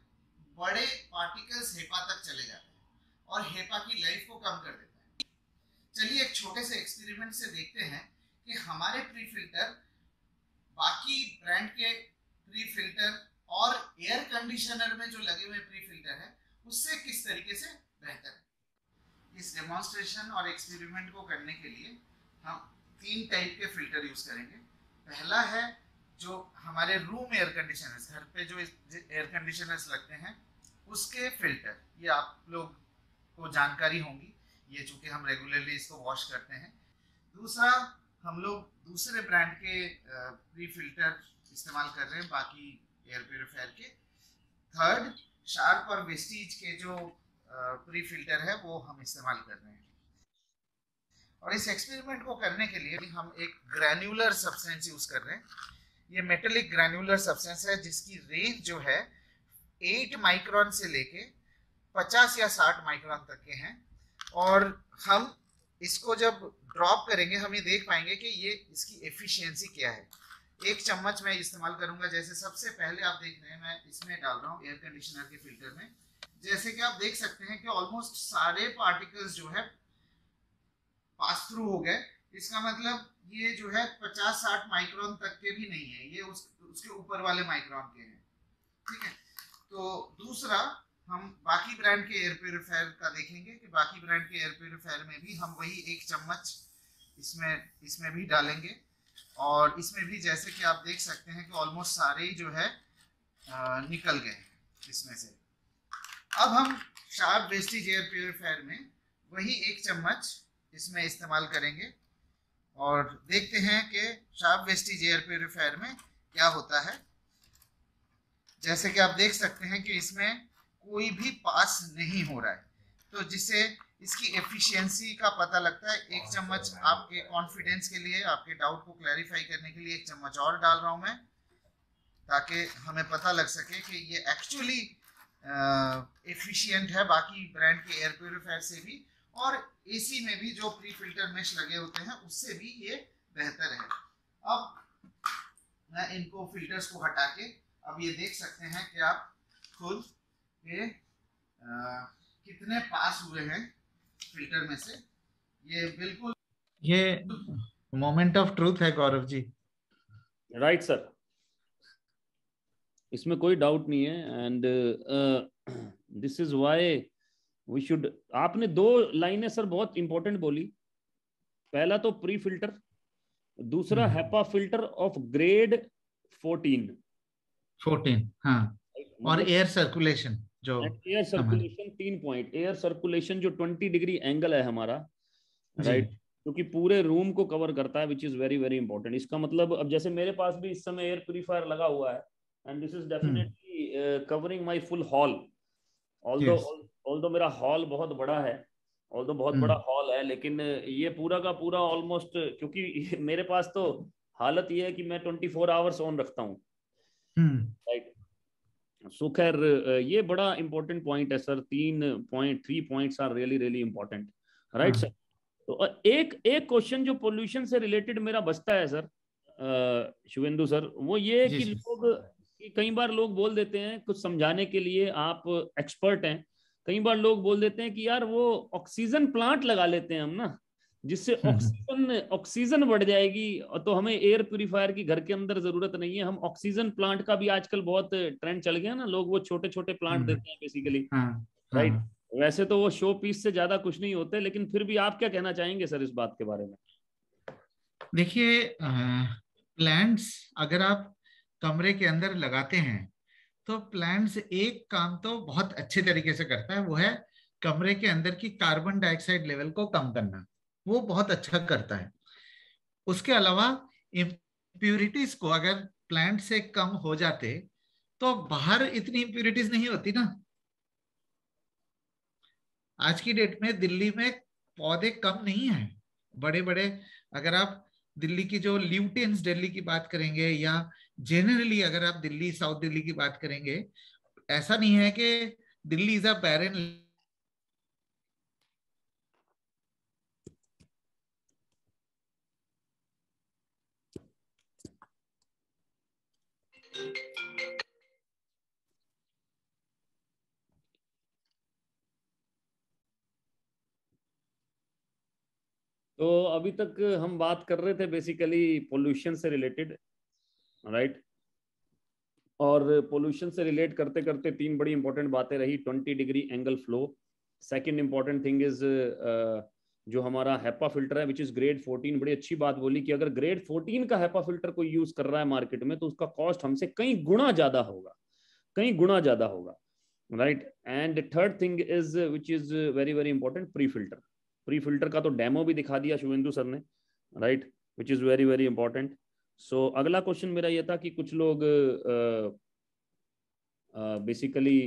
बड़े पार्टिकल्स हेपा तक चले जाते हैं और हेपा की लाइफ को कम कर देता है। चलिए एक छोटे से एक्सपेरिमेंट से देखते हैं कि हमारे प्री फिल्टर बाकी ब्रांड के प्री फिल्टर और एयर कंडीशनर में जो लगे हुए प्री फिल्टर है उससे किस तरीके से बेहतर है। इस डेमोन्स्ट्रेशन और एक्सपेरिमेंट को करने के लिए हम 3 टाइप के फिल्टर यूज करेंगे। पहला है जो हमारे रूम एयर कंडीशनर्स, घर पे जो एयर कंडीशनर्स लगते हैं उसके फिल्टर, ये आप लोग को जानकारी होंगी, ये चूंकि हम रेगुलरली इसको वॉश करते हैं। दूसरा, हम लोग दूसरे ब्रांड के प्री फिल्टर इस्तेमाल कर रहे हैं बाकी एयर प्यूरिफायर के। थर्ड, शार्प और वेस्टीज के जो प्री फिल्टर है वो हम इस्तेमाल कर रहे हैं। और इस एक्सपेरिमेंट को करने के लिए हम एक ग्रैन्युलर सब्सटेंस यूज कर रहे हैं। ये मेटेलिक ग्रैन्युलर सब्सटेंस है जिसकी रेंज जो है 8 माइक्रोन से लेके 50 या 60 माइक्रोन तक के हैं। और हम इसको जब ड्रॉप करेंगे हम ये देख पाएंगे कि ये इसकी एफिशिएंसी क्या है। 1 चम्मच मैं इस्तेमाल करूंगा। जैसे सबसे पहले आप देख रहे हैं मैं इसमें डाल रहा हूँ एयर कंडीशनर के फिल्टर में। जैसे कि आप देख सकते हैं कि ऑलमोस्ट सारे पार्टिकल्स जो है पास थ्रू हो गए। इसका मतलब ये जो है 50-60 माइक्रोन तक के भी नहीं है, ये उसके ऊपर वाले माइक्रोन के हैं। ठीक है, तो दूसरा हम बाकी ब्रांड के एयर प्यूरिफायर का देखेंगे कि बाकी ब्रांड के एयर प्यूरिफायर में भी हम वही 1 चम्मच इसमें भी डालेंगे। और इसमें भी जैसे कि आप देख सकते हैं कि ऑलमोस्ट सारे ही जो है निकल गए इसमें से। अब हम शार्प वेस्टीज एयर प्यूरिफायर में वही 1 चम्मच इसमें इस्तेमाल करेंगे और देखते हैं कि शार्प वेस्टीज एयर प्यूरिफायर में क्या होता है। जैसे कि आप देख सकते हैं कि इसमें कोई भी पास नहीं हो रहा है, तो जिससे इसकी एफिशिएंसी का पता लगता है। 1 चम्मच आपके कॉन्फिडेंस के लिए, आपके डाउट को क्लैरिफाई करने के लिए 1 चम्मच और डाल रहा हूं मैं, ताकि हमें पता लग सके कि ये एक्चुअली एफिशिएंट है बाकी ब्रांड के एयर प्यूरिफायर से भी, और एसी में भी जो प्री फिल्टर मेश लगे होते हैं उससे भी ये बेहतर है। अब मैं इनको फिल्टर्स को हटा के अब ये देख सकते हैं कि आप खुद के कितने पास हुए हैं फिल्टर में से। ये बिल्कुल ये मोमेंट ऑफ ट्रूथ है गौरव जी। राइट सर, इसमें कोई डाउट नहीं है। And this is why we should. आपने 2 लाइनें सर बहुत इंपॉर्टेंट बोली। पहला तो प्री फिल्टर, दूसरा हेपा फिल्टर ऑफ ग्रेड 14। हाँ, और एयर सर्कुलेशन जो air circulation 3 point. Air circulation जो 20 डिग्री एंगल है हमारा, राइट, क्योंकि पूरे रूम को कवर करता है, विच इज वेरी वेरी इंपॉर्टेंट। इसका मतलब अब जैसे मेरे पास भी इस समय एयर प्यूरिफायर लगा हुआ है and this is definitely covering my full hall. Although मेरा हॉल बहुत बड़ा है, बड़ा हॉल है, लेकिन ये पूरा का पूरा ऑलमोस्ट, क्योंकि मेरे पास तो हालत ये है कि मैं 24 आवर्स ऑन रखता हूँ, राइट। सो खैर ये बड़ा इंपॉर्टेंट पॉइंट है sir, 3 points are really really important, right sir. तो एक एक क्वेश्चन जो पोल्यूशन से रिलेटेड मेरा बचता है सर शुभेंदु सर, वो ये कि लोग कई बार लोग बोल देते हैं, कुछ समझाने के लिए आप एक्सपर्ट हैं, कई बार लोग बोल देते हैं कि यार वो ऑक्सीजन प्लांट लगा लेते हैं हम ना, जिससे ऑक्सीजन बढ़ जाएगी, तो हमें एयर प्यूरिफायर की घर के अंदर जरूरत नहीं है। हम ऑक्सीजन प्लांट का भी आजकल बहुत ट्रेंड चल गया ना, लोग वो छोटे छोटे प्लांट देते हैं बेसिकली, राइट। वैसे तो वो शो पीस से ज्यादा कुछ नहीं होते, लेकिन फिर भी आप क्या कहना चाहेंगे सर इस बात के बारे में? देखिए, प्लांट्स अगर आप कमरे के अंदर लगाते हैं तो प्लांट्स एक काम तो बहुत अच्छे तरीके से करता है, वो है कमरे के अंदर की कार्बन डाइऑक्साइड लेवल को कम करना, वो बहुत अच्छा करता है। उसके अलावा इम्प्यूरिटीज को अगर प्लांट से कम हो जाते तो बाहर इतनी इम्प्यूरिटीज नहीं होती ना। आज की डेट में दिल्ली में पौधे कम नहीं है, बड़े बड़े, अगर आप दिल्ली की जो ल्यूटेंस दिल्ली की बात करेंगे या जनरली अगर आप दिल्ली साउथ दिल्ली की बात करेंगे, ऐसा नहीं है कि दिल्ली इज अ बैरन। तो अभी तक हम बात कर रहे थे बेसिकली पोल्यूशन से रिलेटेड, राइट। और पोल्यूशन से रिलेट करते करते 3 बड़ी इंपॉर्टेंट बातें रही। 20 degree angle flow, second important thing is जो हमारा हैपा फिल्टर है विच इज ग्रेड 14। बड़ी अच्छी बात बोली कि अगर ग्रेड 14 का हैपा फिल्टर कोई यूज कर रहा है मार्केट में तो उसका कॉस्ट हमसे कई गुना ज्यादा होगा, कई गुना ज्यादा होगा, right. And third thing is which is very very important, pre filter. Pre filter का तो डेमो भी दिखा दिया शुभेंदु सर ने, right, which is very very important. So अगला क्वेश्चन मेरा ये था कि कुछ लोग बेसिकली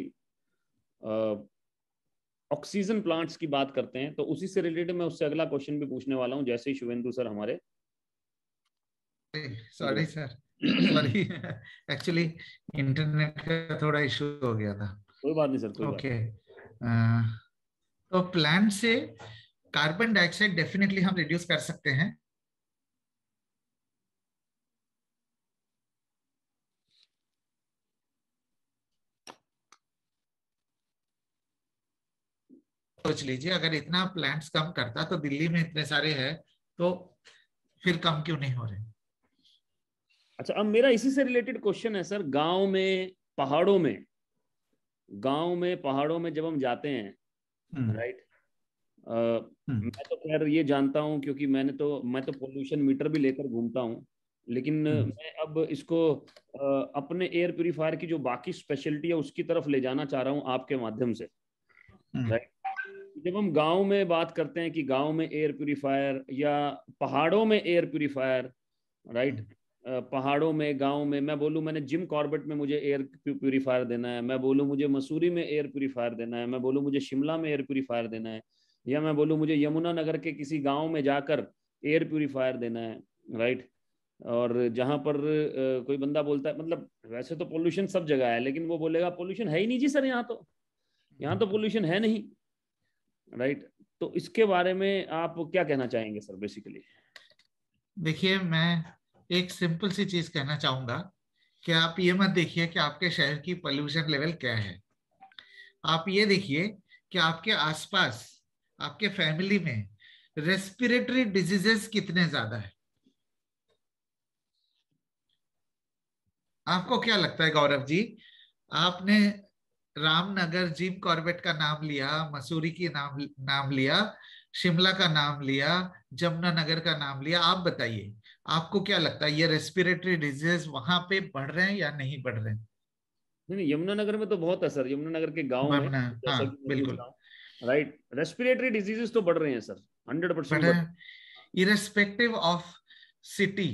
ऑक्सीजन प्लांट्स की बात करते हैं, तो उसी से रिलेटेड मैं उससे अगला क्वेश्चन भी पूछने वाला हूं, जैसे ही शुभेंदु सर हमारे। Sorry sir, sorry, actually internet का थोड़ा इशू हो गया था। कोई बात नहीं सर, कोई ओके। तो प्लांट से कार्बन डाइऑक्साइड डेफिनेटली हम रिड्यूस कर सकते हैं। सोच लीजिए अगर इतना प्लांट्स कम करता तो दिल्ली में इतने सारे हैं तो फिर कम क्यों नहीं हो रहे? अच्छा, अब मेरा इसी से रिलेटेड क्वेश्चन है सर, गांव में पहाड़ों में जब हम जाते हैं, राइट, मैं तो खैर ये जानता हूं क्योंकि मैं तो पोल्यूशन मीटर भी लेकर घूमता हूं, लेकिन मैं अब इसको अपने एयर प्यूरिफायर की जो बाकी स्पेशलिटी है उसकी तरफ ले जाना चाह रहा हूं आपके माध्यम से, राइट। जब हम गांव में बात करते हैं कि गांव में एयर प्यूरिफायर या पहाड़ों में एयर प्यूरिफायर, राइट, पहाड़ों में, गांव में, मैं बोलूं मैंने जिम कॉर्बेट में मुझे एयर प्यूरिफायर देना है, मैं बोलूं मुझे मसूरी में एयर प्यूरिफायर देना है, मैं बोलूं मुझे शिमला में एयर प्यूरिफायर देना है, या मैं बोलूं मुझे यमुनानगर के किसी गांव में जाकर एयर प्यूरिफायर देना है, राइट। और जहां पर कोई बंदा बोलता है, मतलब वैसे तो पोल्यूशन सब जगह है, लेकिन वो बोलेगा पोल्यूशन है ही नहीं जी सर, यहाँ तो पोल्यूशन है नहीं, राइट। तो इसके बारे में आप क्या कहना चाहेंगे सर बेसिकली? देखिए, मैं एक सिंपल सी चीज कहना चाहूंगा कि आप ये मत देखिए कि आपके शहर की पोल्यूशन लेवल क्या है, आप ये देखिए कि आपके आसपास, आपके फैमिली में रेस्पिरेटरी डिजीजेस कितने ज्यादा है। आपको क्या लगता है गौरव जी, आपने रामनगर जिम कॉर्बेट का नाम लिया, मसूरी की नाम लिया, शिमला का नाम लिया, जमुनानगर का नाम लिया, आप बताइए आपको क्या लगता है ये रेस्पिरेटरी डिजीज वहां पे बढ़ रहे हैं या नहीं बढ़ रहे हैं? नहीं, यमुनानगर में तो बहुत है सर, यमुनानगर के गांव में, हाँ जैसा कि मैं पूछ बिल्कुल रहा हूँ, राइट, रेस्पिरेटरी डिजीजेस तो बढ़ रहे हैं सर, 100% बढ़ रहे हैं, इरेस्पेक्टिव ऑफ सिटी।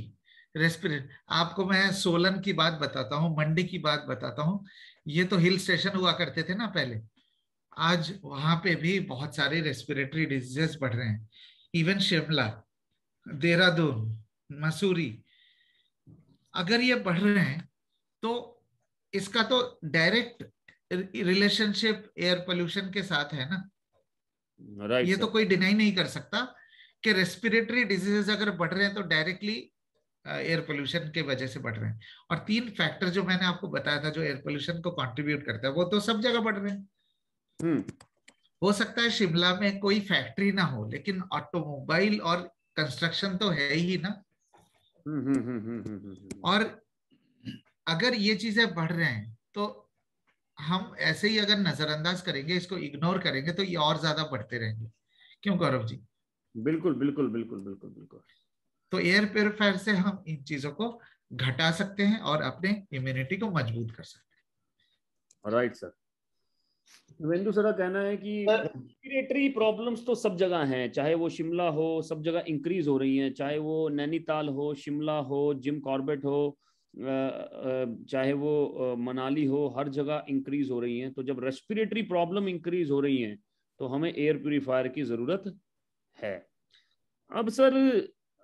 रेस्पिरेट आपको मैं सोलन की बात बताता हूँ, मंडी की बात बताता हूँ, ये तो हिल स्टेशन हुआ करते थे ना पहले, आज वहां पे भी बहुत सारे रेस्पिरेटरी डिजीजेस बढ़ रहे हैं। इवन शिमला, देहरादून, मसूरी, अगर ये बढ़ रहे हैं तो इसका तो डायरेक्ट रिलेशनशिप एयर पोल्यूशन के साथ है ना। राइट ये तो कोई डिनाई नहीं कर सकता कि रेस्पिरेटरी डिजीजेस अगर बढ़ रहे हैं तो डायरेक्टली एयर पोल्यूशन के वजह से बढ़ रहे हैं। और 3 फैक्टर जो मैंने आपको बताया था जो एयर पोल्यूशन को कंट्रीब्यूट करता है वो तो सब जगह बढ़ रहे हैं। हो सकता है शिमला में कोई फैक्ट्री ना हो लेकिन ऑटोमोबाइल और कंस्ट्रक्शन तो है ही ना। और अगर ये चीजें बढ़ रहे हैं तो हम ऐसे ही अगर नजरअंदाज करेंगे, इसको इग्नोर करेंगे तो ये और ज्यादा बढ़ते रहेंगे। क्यों गौरव जी? बिल्कुल बिल्कुल बिल्कुल बिल्कुल बिल्कुल। तो एयर प्योरीफायर से हम इन चीजों को घटा सकते हैं और अपने इम्यूनिटी को मजबूत कर सकते हैं। Right sir. वेंदु सर का कहना है कि रेस्पिरेटरी प्रॉब्लम्स तो सब जगह हैं, चाहे वो शिमला हो, सब जगह इंक्रीज हो रही हैं, चाहे वो नैनीताल हो, शिमला हो, जिम कॉर्बेट हो, चाहे वो मनाली हो, हर जगह इंक्रीज हो रही हैं। तो जब रेस्पिरेटरी प्रॉब्लम इंक्रीज हो रही हैं तो हमें एयर प्यूरीफायर की जरूरत है। अब सर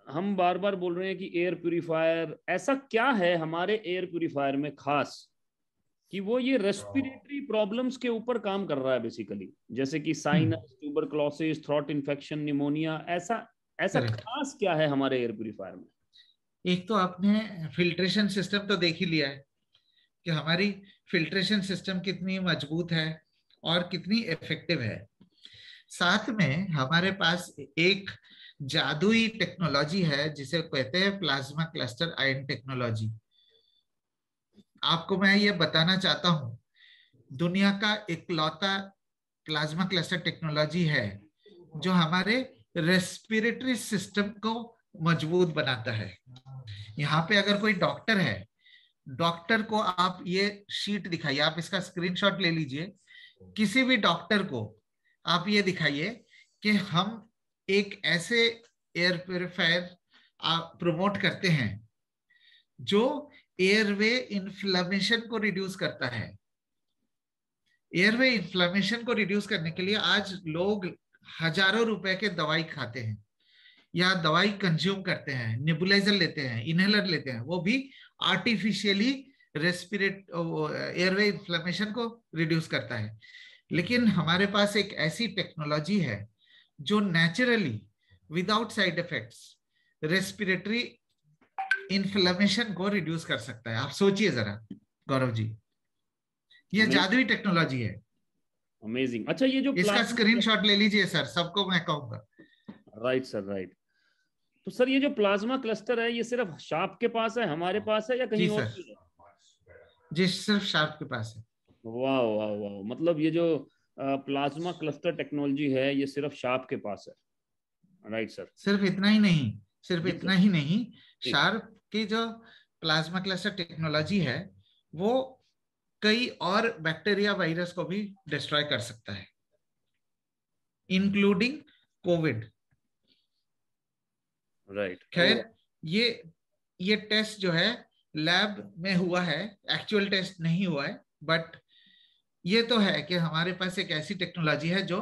हम बार बार बोल रहे हैं कि एयर प्यूरीफायर, ऐसा क्या है हमारे एयर प्यूरीफायर में खास कि वो ये रेस्पिरेटरी प्रॉब्लम्स के ऊपर काम कर रहा है बेसिकली, जैसे कि sinus, tuberculosis, throat infection, pneumonia, ऐसा खास क्या है हमारे एयर प्यूरीफायर में? एक तो आपने फिल्ट्रेशन सिस्टम तो देख ही लिया है कि हमारी फिल्ट्रेशन सिस्टम कितनी मजबूत है और कितनी इफेक्टिव है। साथ में हमारे पास एक जादुई टेक्नोलॉजी है जिसे कहते हैं प्लाज्मा क्लस्टर आयन टेक्नोलॉजी। आपको मैं ये बताना चाहता हूं, दुनिया का इकलौता प्लाज्मा क्लस्टर टेक्नोलॉजी है जो हमारे रेस्पिरेटरी सिस्टम को मजबूत बनाता है। यहाँ पे अगर कोई डॉक्टर है, डॉक्टर को आप ये शीट दिखाइए, आप इसका स्क्रीनशॉट ले लीजिए। किसी भी डॉक्टर को आप ये दिखाइए कि हम एक ऐसे एयर प्योरीफायर प्रमोट करते हैं जो एयरवे इन्फ्लेमेशन को रिड्यूस करता है। एयरवे इन्फ्लेमेशन को रिड्यूस करने के लिए आज लोग हजारों रुपए के दवाई खाते हैं या दवाई कंज्यूम करते हैं, नेबुलाइजर लेते हैं, इनहेलर लेते हैं, वो भी आर्टिफिशियली एयरवे इन्फ्लेमेशन को रिड्यूस करता है। लेकिन हमारे पास एक ऐसी टेक्नोलॉजी है जो naturally without side effects respiratory inflammation को रिड्यूस कर सकता है। आप सोचिए जरा गौरव जी, ये जादुई टेक्नोलॉजी है। अमेजिंग। अच्छा, ये जो इसका स्क्रीनशॉट ले लीजिए सर, सबको मैं कहूंगा। Right sir, right. तो सर ये जो प्लाज्मा क्लस्टर है ये सिर्फ शार्प के पास है, हमारे पास है या कहीं और है? जी सिर्फ शार्प के पास है। वाह वाह वाह, मतलब ये जो प्लाज्मा क्लस्टर टेक्नोलॉजी है ये सिर्फ शार्प के पास है। Right sir. सिर्फ इतना ही नहीं, सिर्फ इतना ही नहीं, शार्प की जो प्लाज्मा क्लस्टर टेक्नोलॉजी है वो कई और बैक्टीरिया वायरस को भी डिस्ट्रॉय कर सकता है, इंक्लूडिंग कोविड। राइट। खैर ये टेस्ट जो है लैब में हुआ है, एक्चुअल टेस्ट नहीं हुआ है, बट ये तो है कि हमारे पास एक ऐसी टेक्नोलॉजी है जो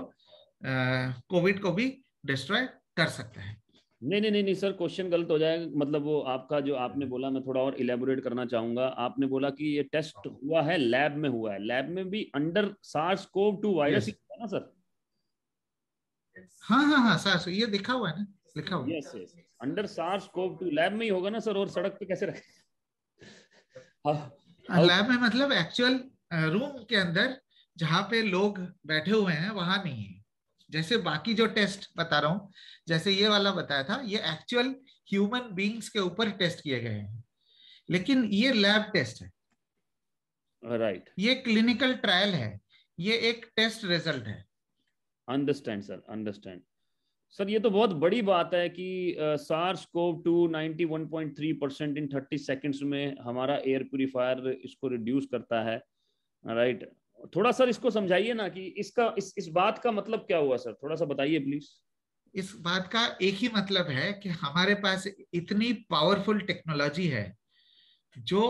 कोविड को भी डिस्ट्रॉय कर सकता है। नहीं सर, क्वेश्चन गलत हो जाएगा। मतलब वो आपका जो आपने बोला, मैं थोड़ा और इलेबोरेट करना चाहूंगा। आपने बोला कि ये टेस्ट हुआ है, लैब में हुआ है, लैब में भी अंडर SARS-CoV-2 वायरस है ना सर? हाँ सर, ये लिखा हुआ है ना, लिखा हुआ है। यस, अंडर SARS-CoV-2 लैब में ही होगा ना सर, और सड़क पे कैसे रखे? लैब में मतलब एक्चुअल रूम के अंदर जहां पे लोग बैठे हुए हैं वहां नहीं है। जैसे बाकी जो टेस्ट बता रहा हूं, जैसे ये वाला बताया था, ये एक्चुअल ह्यूमन बीइंग्स के ऊपर टेस्ट किए गए हैं, लेकिन ये लैब टेस्ट है। राइट। ये क्लिनिकल ट्रायल है, ये एक टेस्ट रिजल्ट है। Understand sir, understand. सर ये तो बहुत बड़ी बात है कि SARS-CoV-2 91.3% इन 30 सेकेंड्स में हमारा एयर प्यूरीफायर इसको रिड्यूस करता है। राइट। थोड़ा सर इसको समझाइए ना कि इसका इस बात का मतलब क्या हुआ सर, थोड़ा सा बताइए प्लीज। इस बात का एक ही मतलब है कि हमारे पास इतनी पावरफुल टेक्नोलॉजी है जो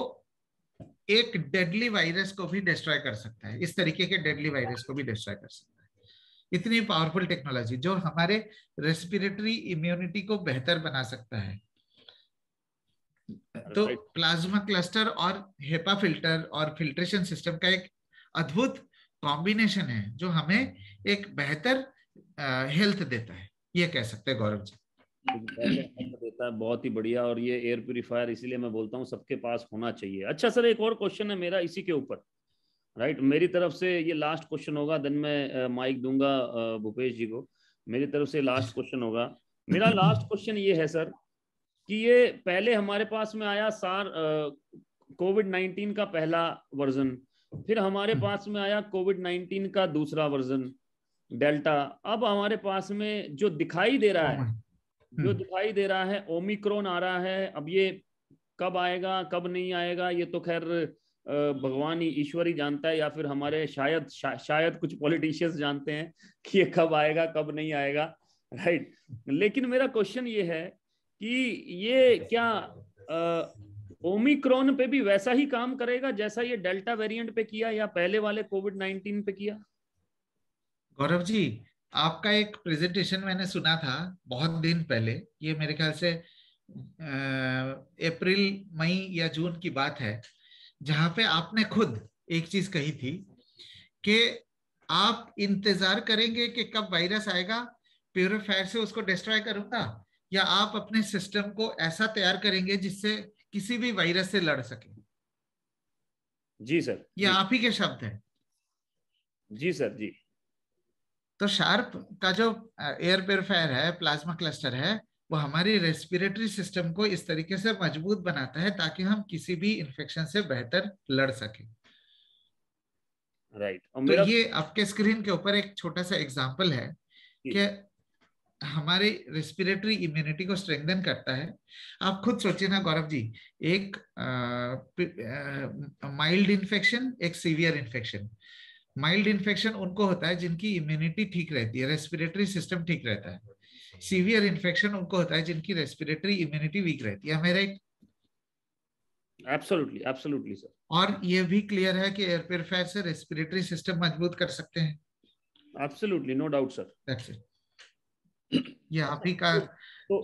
एक डेडली वायरस को भी डिस्ट्रॉय कर सकता है, इस तरीके के डेडली वायरस को भी डिस्ट्रॉय कर सकता है। इतनी पावरफुल टेक्नोलॉजी जो हमारे रेस्पिरेटरी इम्यूनिटी को बेहतर बना सकता है। तो प्लाज्मा क्लस्टर और हेपा फिल्टर और फिल्ट्रेशन सिस्टम का एक अद्भुत कॉम्बिनेशन है जो हमें एक बेहतर हेल्थ देता है, ये कह सकते हैं गौरव जी। देता है, बहुत ही बढ़िया। और ये एयर प्यूरिफायर इसीलिए मैं बोलता हूँ सबके पास होना चाहिए। अच्छा सर, एक और क्वेश्चन है मेरा इसी के ऊपर, राइट। मेरी तरफ से ये लास्ट क्वेश्चन होगा, देन मैं माइक दूंगा भूपेश जी को। मेरी तरफ से लास्ट क्वेश्चन होगा। मेरा लास्ट क्वेश्चन ये है सर कि ये पहले हमारे पास में आया कोविड-19 का पहला वर्जन, फिर हमारे पास में आया कोविड-19 का दूसरा वर्जन डेल्टा, अब हमारे पास में जो दिखाई दे रहा है ओमिक्रॉन आ रहा है। अब ये कब आएगा कब नहीं आएगा ये तो खैर भगवान ही, ईश्वर ही जानता है, या फिर हमारे शायद कुछ पॉलिटिशियंस जानते हैं कि ये कब आएगा कब नहीं आएगा, राइट। लेकिन मेरा क्वेश्चन ये है कि ये क्या ओमिक्रॉन पे भी वैसा ही काम करेगा जैसा ये डेल्टा वेरिएंट पे किया या पहले वाले कोविड-19 पे किया? गौरव जी, आपका एक प्रेजेंटेशन मैंने सुना था बहुत दिन पहले, ये मेरे ख्याल से अप्रैल मई या जून की बात है, जहां पे आपने खुद एक चीज कही थी कि आप इंतजार करेंगे कि कब वायरस आएगा, प्यूरिफायर से उसको डिस्ट्रॉय करूंगा, या आप अपने सिस्टम को ऐसा तैयार करेंगे जिससे किसी भी वायरस से लड़ सके। जी सर, ये आप ही के शब्द हैं। जी सर जी। तो शार्प का जो एयर प्यूरिफायर है, प्लाज्मा क्लस्टर है, वो हमारी रेस्पिरेटरी सिस्टम को इस तरीके से मजबूत बनाता है ताकि हम किसी भी इन्फेक्शन से बेहतर लड़ सके, राइट। तो ये आपके स्क्रीन के ऊपर एक छोटा सा एग्जांपल है कि हमारे रेस्पिरेटरी इम्यूनिटी को स्ट्रेंथन करता है। आप खुद सोचिए ना गौरव जी, एक माइल्ड इन्फेक्शन, एक सीवियर इन्फेक्शन। माइल्ड इन्फेक्शन उनको होता है जिनकी इम्यूनिटी ठीक रहती है, रेस्पिरेटरी सिस्टम ठीक रहता है। सीवियर इन्फेक्शन उनको होता है जिनकी रेस्पिरेटरी इम्यूनिटी वीक रहती है। मेरा एक एब्सोल्युटली एब्सोल्युटली सर। और ये भी क्लियर है कि एयर प्यूरिफायर से रेस्पिरेटरी सिस्टम मजबूत कर सकते हैं। Absolutely, no doubt sir. That's it. ये आप ही का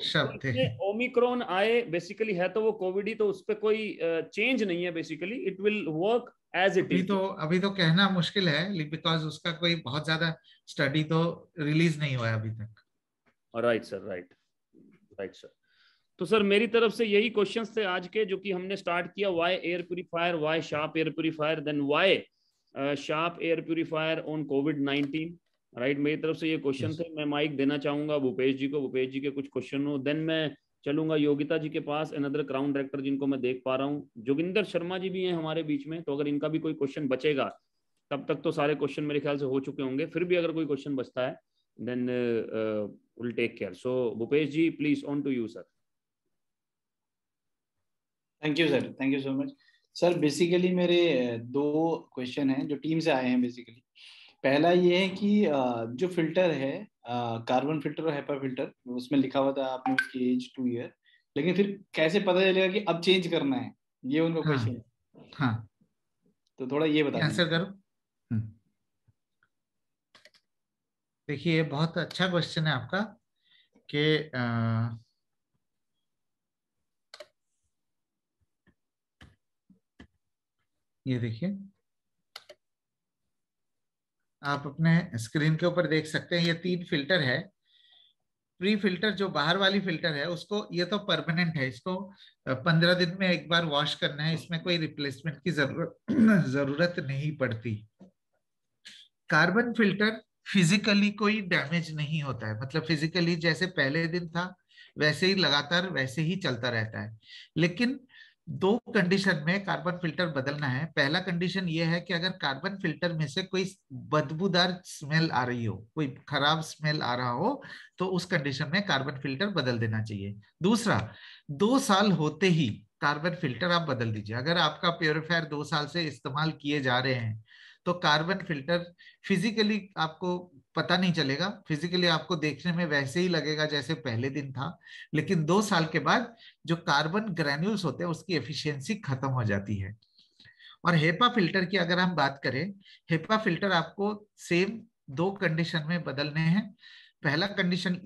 शब्द है। ओमिक्रॉन आए बेसिकली है तो वो कोविड ही, तो उस पर कोई चेंज नहीं है basically, it will work as it is. अभी तो कहना मुश्किल है बिकॉज उसका कोई बहुत ज्यादा स्टडी तो रिलीज नहीं हुआ है अभी तक। Right sir, right sir. तो सर मेरी तरफ से यही क्वेश्चंस थे आज के, जो कि हमने स्टार्ट किया, why air purifier, why Sharp air purifier, then why Sharp air purifier on कोविड-19, राइट। मेरी तरफ से ये क्वेश्चन थे। मैं माइक देना चाहूंगा भूपेश जी को, भूपेश जी के कुछ क्वेश्चन हो, देन मैं चलूंगा योगिता जी के पास, अनदर क्राउन डायरेक्टर जिनको मैं देख पा रहा हूँ, जोगिंदर शर्मा जी भी हैं हमारे बीच में, तो अगर इनका भी कोई क्वेश्चन बचेगा, तब तक तो सारे क्वेश्चन मेरे ख्याल से हो चुके होंगे, फिर भी अगर कोई क्वेश्चन बचता है then will take care. So Bhupesh ji please, on to you sir. Thank you sir, thank you so much sir. Basically मेरे दो क्वेश्चन हैं जो टीम से आए हैं। बेसिकली पहला ये है कि जो फिल्टर है, कार्बन फिल्टर और हेपा फिल्टर, उसमें लिखा हुआ था आपने उसकी एज 2 ईयर, लेकिन फिर कैसे पता चलेगा कि अब चेंज करना है, ये उनका क्वेश्चन है। हाँ, तो थोड़ा ये बता आंसर करो। देखिए बहुत अच्छा क्वेश्चन है आपका कि ये देखिए, आप अपने स्क्रीन के ऊपर देख सकते हैं, ये 3 फिल्टर है। प्री फिल्टर जो बाहर वाली फिल्टर है उसको, ये तो परमानेंट है, इसको 15 दिन में एक बार वॉश करना है, इसमें कोई रिप्लेसमेंट की जरूरत नहीं पड़ती। कार्बन फिल्टर फिजिकली कोई डैमेज नहीं होता है, मतलब फिजिकली जैसे पहले दिन था वैसे ही लगातार वैसे ही चलता रहता है। लेकिन 2 कंडीशन में कार्बन फिल्टर बदलना है। पहला कंडीशन ये है कि अगर कार्बन फिल्टर में से कोई बदबूदार स्मेल आ रही हो, कोई खराब स्मेल आ रहा हो, तो उस कंडीशन में कार्बन फिल्टर बदल देना चाहिए। दूसरा, 2 साल होते ही कार्बन फिल्टर आप बदल दीजिए। अगर आपका प्योरीफायर 2 साल से इस्तेमाल किए जा रहे हैं तो कार्बन फिल्टर फिजिकली आपको पता नहीं चलेगा, फिजिकली आपको देखने में वैसे ही लगेगा जैसे पहले दिन था, लेकिन 2 साल के बाद जो कार्बन ग्रैन्यूल्स होते हैं उसकी एफिशिएंसी खत्म हो जाती है। और हेपा फिल्टर की अगर हम बात करें, हेपा फिल्टर आपको सेम 2 कंडीशन में बदलने हैं। पहला कंडीशन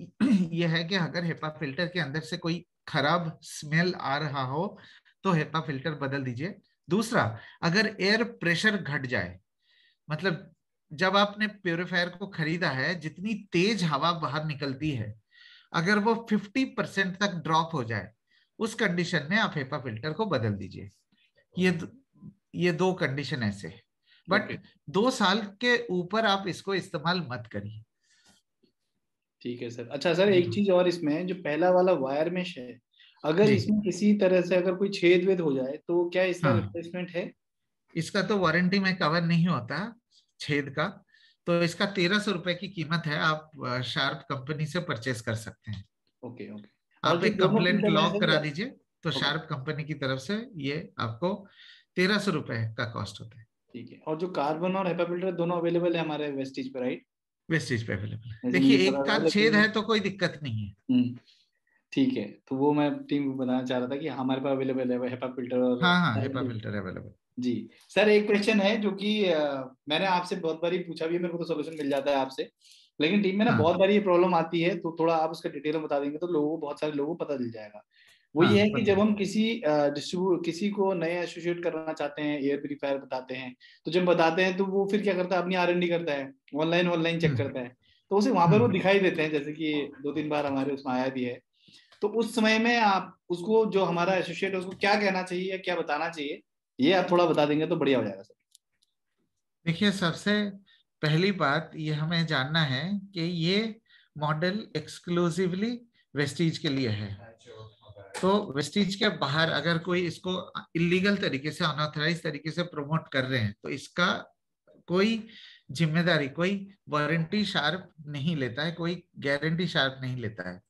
यह है कि अगर हेपा फिल्टर के अंदर से कोई खराब स्मेल आ रहा हो तो हेपा फिल्टर बदल दीजिए। दूसरा, अगर एयर प्रेशर घट जाए, मतलब जब आपने प्योरीफायर को खरीदा है, जितनी तेज हवा बाहर निकलती है, अगर वो 50% तक ड्रॉप हो जाए, उस कंडीशन में आप हेपा फिल्टर को बदल दीजिए। ये दो कंडीशन ऐसे, बट 2 साल के ऊपर आप इसको इस्तेमाल मत करिए। ठीक है सर। अच्छा सर, एक चीज और इसमें, जो पहला वाला वायर मेश है, अगर जी। इसमें किसी तरह से अगर कोई छेद वेद हो जाए तो क्या इसका हाँ, रिप्लेसमेंट है? इसका तो वारंटी में कवर नहीं होता छेद का, तो इसका 1300 रुपए की कीमत है। आप शार्प कंपनी से परचेस कर सकते हैं। Okay okay. और आप जो एक दोनों कंप्लेंट फिल्टर मैंने लॉग सही करा है। दीजिए, तो ओके शार्प कंपनी की तरफ से ये आपको 1300 रुपए का कॉस्ट होता है। ठीक है। और जो कार्बन और हेपा फिल्टर दोनों अवेलेबल है हमारे वेस्टीज पे, राइट? वेस्टेज पे अवेलेबल है। वैसे देखिए, मुझे पता एक था का छेद लेकिन है तो कोई दिक्कत नहीं है। ठीक है। तो वो मैं टीम को बताना चाह रहा था कि हमारे पास अवेलेबल है हेपा फिल्टर और हाँ हाँ, हेपा फिल्टर अवेलेबल। जी। सर एक क्वेश्चन है जो कि मैंने आपसे बहुत बारी पूछा भी है, मेरे को तो सोल्यूशन मिल जाता है आपसे, लेकिन टीम में ना बहुत हाँ बारी ये प्रॉब्लम आती है, तो थोड़ा आप उसका डिटेल में बता देंगे तो लोगों को, बहुत सारे लोगों को पता चल जाएगा। वो हाँ, ये है कि जब बताइए। हम किसी को नए एसोसिएट करना चाहते हैं, एयर प्यूरीफायर बताते हैं, तो जब बताते हैं तो वो फिर क्या करता है, अपनी R&D करता है, ऑनलाइन चेक करता है, तो उसे वहां पर वो हम्म दिखाई देते हैं, जैसे कि 2-3 बार हमारे उसमें आया भी है। तो उस समय में आप उसको, जो हमारा एसोसिएट है, उसको क्या कहना चाहिए या क्या बताना चाहिए, ये आप थोड़ा बता देंगे तो बढ़िया हो जाएगा सर। देखिए, सबसे पहली बात ये हमें जानना है कि ये मॉडल एक्सक्लूसिवली वेस्टीज के लिए है। तो वेस्टीज के बाहर अगर कोई इसको इलीगल तरीके से, अनऑथराइज तरीके से प्रमोट कर रहे हैं, तो इसका कोई जिम्मेदारी, कोई वारंटी शार्प नहीं लेता है, कोई गारंटी शार्प नहीं लेता है।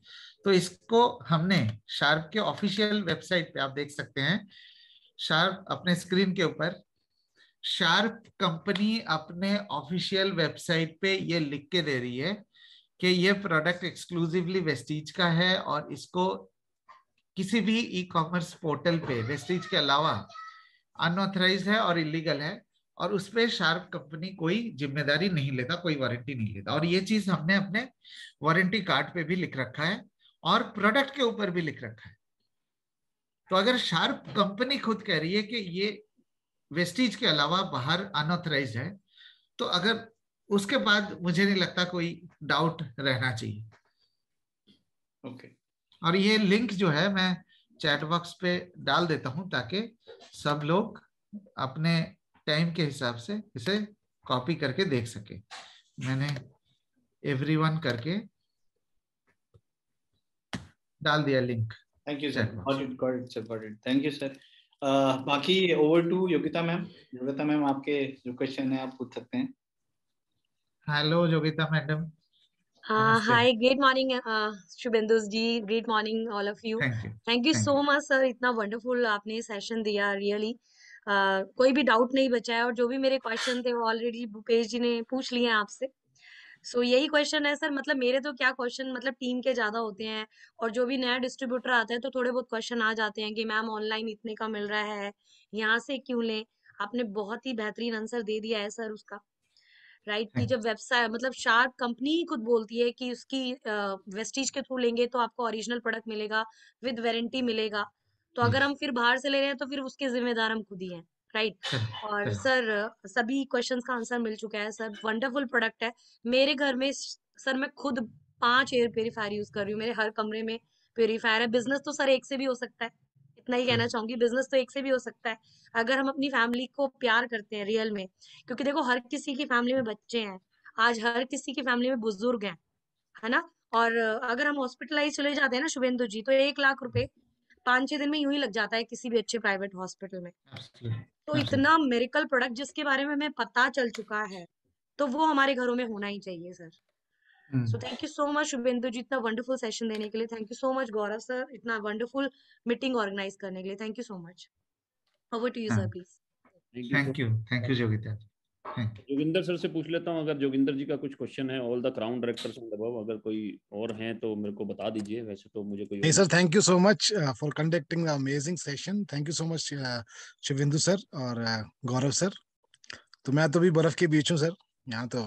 तो इसको हमने शार्प के ऑफिशियल वेबसाइट पे आप देख सकते हैं, शार्प अपने स्क्रीन के ऊपर, शार्प कंपनी अपने ऑफिशियल वेबसाइट पे ये लिख के दे रही है कि ये प्रोडक्ट एक्सक्लूसिवली वेस्टीज का है, और इसको किसी भी ई कॉमर्स पोर्टल पे वेस्टीज के अलावा अनऑथराइज है और इलीगल है, और उस पे शार्प कंपनी कोई जिम्मेदारी नहीं लेता, कोई वारंटी नहीं लेता। और ये चीज हमने अपने वारंटी कार्ड पे भी लिख रखा है और प्रोडक्ट के ऊपर भी लिख रखा है। तो अगर शार्प कंपनी खुद कह रही है कि ये वेस्टीज के अलावा बाहर अनऑथराइज है, तो अगर उसके बाद मुझे नहीं लगता कोई डाउट रहना चाहिए। ओके। और ये लिंक जो है मैं चैट बॉक्स पे डाल देता हूं, ताकि सब लोग अपने टाइम के हिसाब से इसे कॉपी करके देख सके। मैंने एवरीवन करके डाल दिया link thank you sir. Chat box. Got it. Thank you sir. बाकी over to Yogita ma'am. Yogita ma'am, आपके जो क्वेश्चन है आप पूछ सकते हैं। हेलो योगिता मैडम, Uh, नमस्ते। hi, great morning, Shubhendus ji. Great morning, all of you. Thank you. Thank you thank so you. much, sir. इतना wonderful आपने सेशन दिया, रियली कोई भी डाउट नहीं बचा है, और जो भी मेरे क्वेश्चन थे वो ऑलरेडी भूपेश जी ने पूछ लिए हैं आपसे। सो यही क्वेश्चन है सर, मतलब मेरे तो क्या क्वेश्चन, मतलब टीम के ज्यादा होते हैं, और जो भी नया डिस्ट्रीब्यूटर आता है तो थोड़े बहुत क्वेश्चन आ जाते हैं कि मैम ऑनलाइन इतने का मिल रहा है, यहाँ से क्यों लें। आपने बहुत ही बेहतरीन आंसर दे दिया है सर उसका, राइट? कि थैंक जब वेबसाइट, मतलब शार्प कंपनी ही खुद बोलती है कि उसकी वेस्टीज के थ्रू लेंगे तो आपको ओरिजिनल प्रोडक्ट मिलेगा, विद वारंटी मिलेगा। तो यू। अगर हम फिर बाहर से ले रहे हैं तो फिर उसके जिम्मेदार हम खुद ही हैं, राइट? और करेक्ट। सर सभी क्वेश्चंस का आंसर मिल चुका है सर, वंडरफुल प्रोडक्ट है। मेरे घर में सर मैं खुद 5 एयर प्योरीफायर यूज कर रही हूँ, मेरे हर कमरे में प्योरीफायर है। बिजनेस तो सर एक से भी हो सकता है, इतना ही कहना चाहूंगी, बिजनेस तो एक से भी हो सकता है, अगर हम अपनी फैमिली को प्यार करते हैं रियल में। क्योंकि देखो, हर किसी की फैमिली में बच्चे हैं, आज हर किसी की फैमिली में बुजुर्ग हैं, है ना? और अगर हम हॉस्पिटलाइज चले जाते हैं ना शुभेंदु जी, तो 1 लाख रुपए 5-6 दिन में यूं ही लग जाता है किसी भी अच्छे प्राइवेट हॉस्पिटल में। तो इतना मेडिकल प्रोडक्ट जिसके बारे में हमें पता चल चुका है, तो वो हमारे घरों में होना ही चाहिए sir. So thank you so much Shubhendu ji, इतना वंडरफुल सेशन देने के लिए। Thank you so much Gaurav sir, इतना वंडरफुल मीटिंग ऑर्गेनाइज करने के लिए। Thank you so much. Over to you sir, please. Thank you Yogita. Joginder sir से पूछ लेता हूँ, अगर जोगिंदर जी का कुछ क्वेश्चन है, all the crown directors and above, अगर कोई और हैं तो मेरे को बता दीजिए, वैसे तो मुझे कोई नहीं sir, thank you so much for conducting the amazing session. Thank you so much Shivendu sir और गौरव सर। तो मैं तो भी बर्फ के बीच हूँ सर, यहाँ तो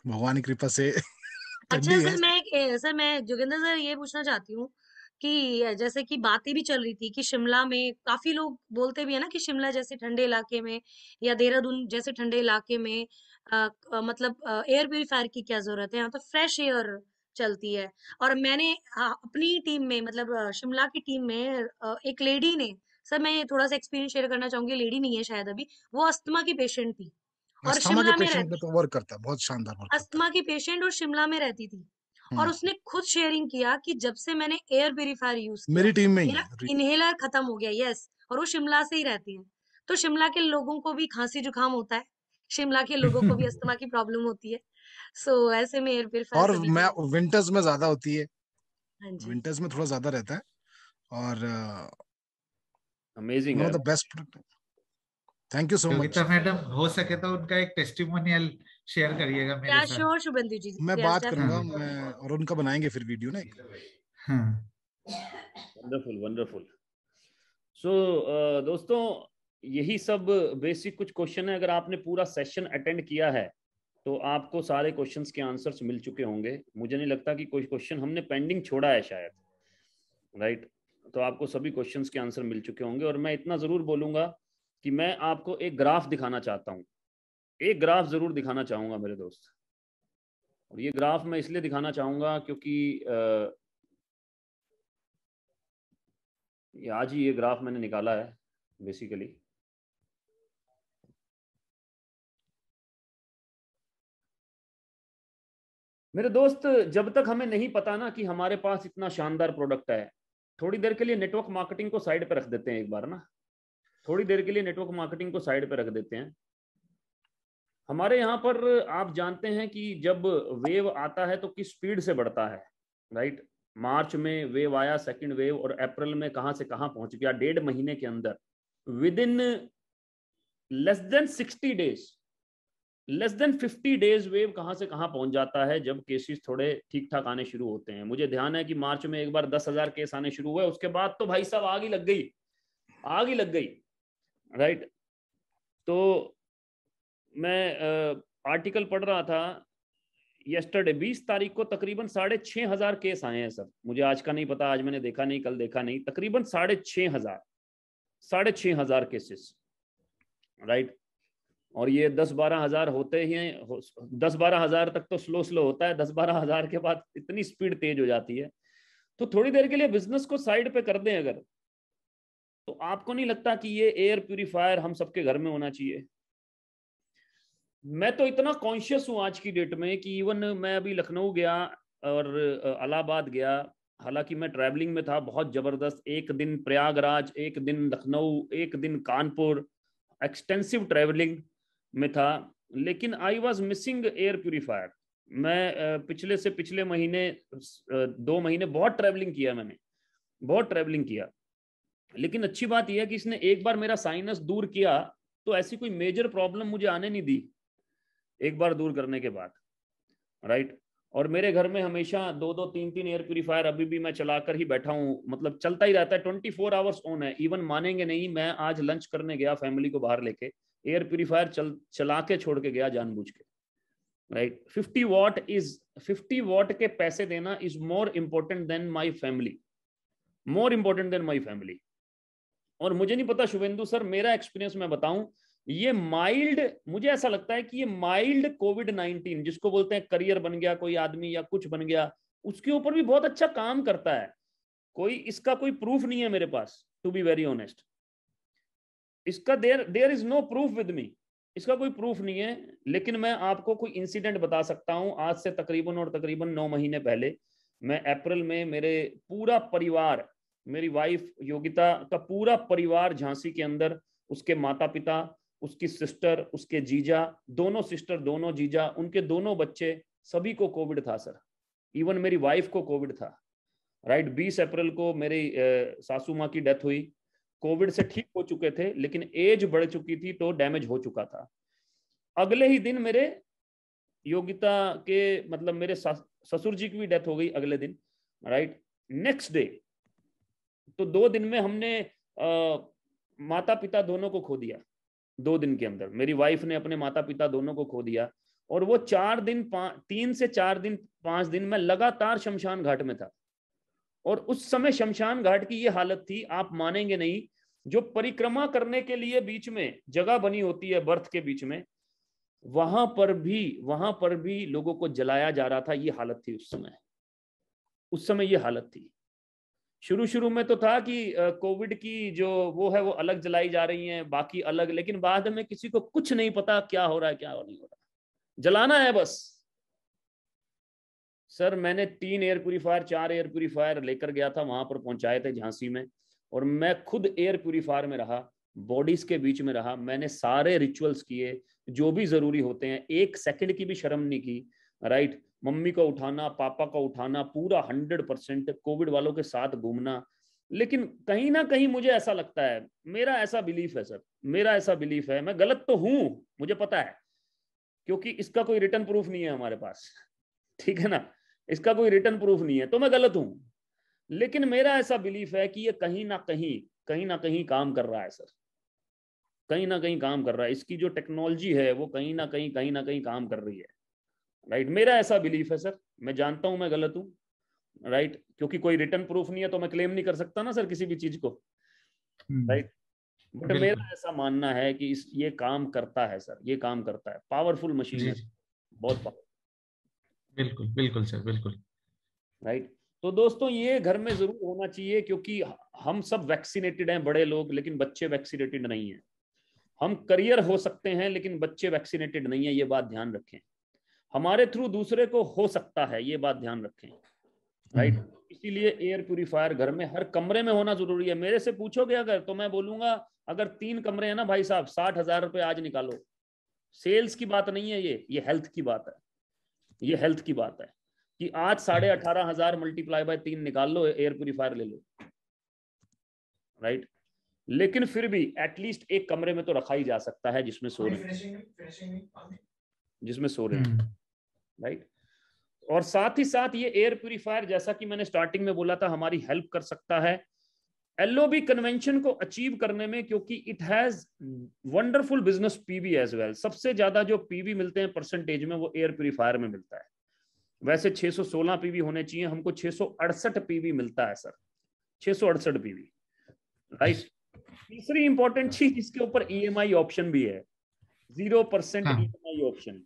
भगवान की कृपा से अच्छा ठंडी सर, है। मैं जोगिंदर सर ये पूछना चाहती हूँ कि जैसे कि बातें भी चल रही थी कि शिमला में काफी लोग बोलते भी है ना कि शिमला जैसे ठंडे इलाके में या देहरादून जैसे ठंडे इलाके में मतलब एयर प्यूरिफायर की क्या जरूरत है, यहाँ तो फ्रेश एयर चलती है। और मैंने अपनी टीम में मतलब शिमला की टीम में एक लेडी ने, सर मैं ये थोड़ा सा एक्सपीरियंस शेयर करना चाहूंगी, लेडी नहीं है शायद अभी, वो अस्थमा की पेशेंट थी और अस्थमा के शिमला में पेशेंट में रहती, तो वर्क करता है, बहुत शानदार वर्क करता अस्थमा की पेशेंट और शिमला में रहती थी। और है। उसने खुद शेयरिंग किया कि जब से मैंने एयर प्यूरिफायर यूज किया मेरी टीम में ही मेरा है। इनहेलर खत्म हो गया। यस, और वो शिमला से ही रहती है। तो शिमला के लोगों को भी खांसी जुकाम होता है, शिमला के लोगों को भी अस्थमा की प्रॉब्लम होती है। सो ऐसे में एयर प्यूरिफायर और सभी के मैं लिए। विंटर्स में ज्यादा होती है, हाँ जी। विंटर्स में थोड़ा ज्यादा रहता है। और अमेजिंग वन है। Of the best product. Thank you so much. Yogita madam, हो सके तो उनका एक टेस्टिमोनियल शेयर करिएगा मेरे क्या साथ। श्योर शुभेंदु जी, मैं यस बात करूंगा, डेफिनेटली। मैं और उनका बनाएंगे फिर वीडियो ना एक। हाँ। Wonderful wonderful. सो दोस्तों, यही सब बेसिक कुछ क्वेश्चन है। अगर आपने पूरा सेशन अटेंड किया है तो आपको सारे क्वेश्चंस के आंसर्स मिल चुके होंगे। मुझे नहीं लगता कि कोई क्वेश्चन हमने पेंडिंग छोड़ा है शायद, राइट? तो आपको सभी क्वेश्चंस के आंसर मिल चुके होंगे। और मैं इतना ज़रूर बोलूँगा कि मैं आपको एक ग्राफ दिखाना चाहता हूँ, एक ग्राफ ज़रूर दिखाना चाहूँगा मेरे दोस्त। और ये ग्राफ मैं इसलिए दिखाना चाहूँगा क्योंकि ये आज ही ये ग्राफ मैंने निकाला है बेसिकली। मेरे दोस्त, जब तक हमें नहीं पता ना कि हमारे पास इतना शानदार प्रोडक्ट है, थोड़ी देर के लिए नेटवर्क मार्केटिंग को साइड पे रख देते हैं एक बार ना, थोड़ी देर के लिए नेटवर्क मार्केटिंग को साइड पे रख देते हैं। हमारे यहाँ पर आप जानते हैं कि जब वेव आता है तो किस स्पीड से बढ़ता है, राइट? मार्च में वेव आया, सेकंड वेव, और अप्रैल में कहां से कहां पहुंच गया। 1.5 महीने के अंदर, with in less than 60 days, less than 50 days wave कहां से कहां पहुंच जाता है जब केसेस थोड़े ठीक ठाक आने शुरू होते हैं। मुझे ध्यान है कि मार्च में एक बार 10,000 केस आने शुरू हुए, उसके बाद तो भाई साहब आग ही लग गई, आग ही लग गई, राइट? तो मैं आर्टिकल पढ़ रहा था यस्टरडे 20 तारीख को, तकरीबन 6,500 केस आए हैं सर। मुझे आज का नहीं पता, आज मैंने देखा नहीं, कल देखा नहीं, तकरीबन 6,500 केसेस, राइट? और ये 10-12 हजार होते ही हैं, 10-12 हजार तक तो स्लो स्लो होता है, 10-12 हजार के बाद इतनी स्पीड तेज हो जाती है। तो थोड़ी देर के लिए बिजनेस को साइड पे कर दें अगर, तो आपको नहीं लगता कि ये एयर प्यूरिफायर हम सबके घर में होना चाहिए? मैं तो इतना कॉन्शियस हूं आज की डेट में कि इवन मैं अभी लखनऊ गया और इलाहाबाद गया, हालांकि मैं ट्रैवलिंग में था बहुत जबरदस्त, एक दिन प्रयागराज, एक दिन लखनऊ, एक दिन कानपुर, एक्सटेंसिव ट्रैवलिंग में था, लेकिन I was missing air purifier. मैं पिछले से पिछले महीने 2 महीने बहुत ट्रैवलिंग किया, मैंने बहुत ट्रैवलिंग किया, लेकिन अच्छी बात यह है कि इसने एक बार मेरा साइनस दूर किया तो ऐसी कोई मेजर प्रॉब्लम मुझे आने नहीं दी एक बार दूर करने के बाद, राइट? और मेरे घर में हमेशा 2-2, 3-3 एयर प्यूरिफायर अभी भी मैं चलाकर ही बैठा हूँ, मतलब चलता ही रहता है, 24 आवर्स ऑन है। इवन मानेंगे नहीं, मैं आज लंच करने गया फैमिली को बाहर लेके, एयर प्यूरिफायर चला के छोड़ के गया जानबूझ के, राइट? 50 वॉट के पैसे देना is more important than my family, more important than my family. और मुझे नहीं पता शुभेंदु सर, मेरा एक्सपीरियंस मैं बताऊं, ये माइल्ड, मुझे ऐसा लगता है कि ये माइल्ड कोविड-19 जिसको बोलते हैं करियर बन गया कोई आदमी या कुछ बन गया, उसके ऊपर भी बहुत अच्छा काम करता है। कोई इसका कोई प्रूफ नहीं है मेरे पास, टू बी वेरी ऑनेस्ट। इसका there is no proof with me, इसका कोई प्रूफ नहीं है, लेकिन मैं आपको कोई इंसिडेंट बता सकता हूं। आज से तकरीबन 9 महीने पहले, मैं अप्रैल में, मेरे पूरा परिवार, मेरी वाइफ योगिता का पूरा परिवार झांसी के अंदर, उसके माता पिता, उसकी सिस्टर, उसके जीजा, दोनों सिस्टर, दोनों जीजा, उनके दोनों बच्चे, सभी को कोविड था सर। इवन मेरी वाइफ को कोविड था, राइट? 20 अप्रैल को मेरी सासू माँ की डेथ हुई, कोविड से ठीक हो चुके थे लेकिन एज बढ़ चुकी थी तो डैमेज हो चुका था। अगले ही दिन मेरे योगिता के, मतलब मेरे ससुर जी की भी डेथ हो गई अगले दिन, राइट? नेक्स्ट डे, तो 2 दिन में हमने माता पिता दोनों को खो दिया। 2 दिन के अंदर मेरी वाइफ ने अपने माता पिता दोनों को खो दिया। और वो 3 से 4 दिन 5 दिन मैं लगातार शमशान घाट में था, और उस समय शमशान घाट की ये हालत थी, आप मानेंगे नहीं, जो परिक्रमा करने के लिए बीच में जगह बनी होती है बर्थ के बीच में, वहां पर भी लोगों को जलाया जा रहा था। ये हालत थी उस समय ये हालत थी। शुरू में तो था कि कोविड की जो वो है वो अलग जलाई जा रही हैं, बाकी अलग, लेकिन बाद में किसी को कुछ नहीं पता क्या हो रहा है क्या नहीं हो रहा, जलाना है बस। सर मैंने 3 एयर प्यूरीफायर 4 एयर प्यूरीफायर लेकर गया था, वहां पर पहुंचाए थे झांसी में, और मैं खुद एयर प्यूरीफायर में रहा, बॉडीज के बीच में रहा, मैंने सारे रिचुअल्स किए जो भी जरूरी होते हैं, 1 सेकंड की भी शर्म नहीं की, राइट। मम्मी को उठाना, पापा को उठाना, पूरा 100% कोविड वालों के साथ घूमना। लेकिन कहीं ना कहीं मुझे ऐसा लगता है, मेरा ऐसा बिलीफ है सर, मेरा ऐसा बिलीफ है, मैं गलत तो हूं मुझे पता है, क्योंकि इसका कोई रिटर्न प्रूफ नहीं है हमारे पास, ठीक है ना, इसका कोई रिटर्न प्रूफ नहीं है, तो मैं गलत हूं। लेकिन मेरा ऐसा बिलीफ है कि ये कहीं ना कहीं काम कर रहा है सर, कहीं ना कहीं काम कर रहा है। इसकी जो टेक्नोलॉजी है वो कहीं ना कहीं काम कर रही है, राइट। मेरा ऐसा बिलीफ है सर, मैं जानता हूं मैं गलत हूं, राइट, क्योंकि कोई रिटर्न प्रूफ नहीं है तो मैं क्लेम नहीं कर सकता ना सर किसी भी चीज को, राइट। बट मेरा ऐसा मानना है कि ये काम करता है सर, ये काम करता है, पावरफुल मशीन है, बहुत पावरफुल। बिल्कुल बिल्कुल सर, बिल्कुल, राइट। तो दोस्तों ये घर में जरूर होना चाहिए, क्योंकि हम सब वैक्सीनेटेड हैं बड़े लोग, लेकिन बच्चे वैक्सीनेटेड नहीं है। हम करियर हो सकते हैं लेकिन बच्चे वैक्सीनेटेड नहीं है, ये बात ध्यान रखें। हमारे थ्रू दूसरे को हो सकता है, ये बात ध्यान रखें, राइट। इसीलिए एयर प्यूरीफायर घर में हर कमरे में होना जरूरी है। मेरे से पूछोगे अगर, तो मैं बोलूंगा अगर 3 कमरे हैं ना भाई साहब, 60,000 रुपए आज निकालो। सेल्स की बात नहीं है ये हेल्थ की बात है, ये हेल्थ की बात है कि आज 18,500 मल्टीप्लाई बाय 3 निकाल लो, एयर प्यूरीफायर ले लो, राइट। लेकिन फिर भी एटलीस्ट एक कमरे में तो रखा ही जा सकता है जिसमें सो रहे हैं, राइट। और साथ ही साथ ये एयर प्यूरीफायर, जैसा कि मैंने स्टार्टिंग में बोला था, हमारी हेल्प कर सकता है LOB कन्वेंशन को अचीव करने में, क्योंकि it has wonderful business PV as well. सबसे ज्यादा जो पीवी मिलते हैं परसेंटेज में वो एयर प्यूरीफायर में मिलता है। वैसे 616 पीवी होने चाहिए, हमको 668 पीवी मिलता है सर, 668 पीवी, राइट। तीसरी इंपॉर्टेंट चीज, इसके ऊपर EMI ऑप्शन भी है, 0% EMI ऑप्शन,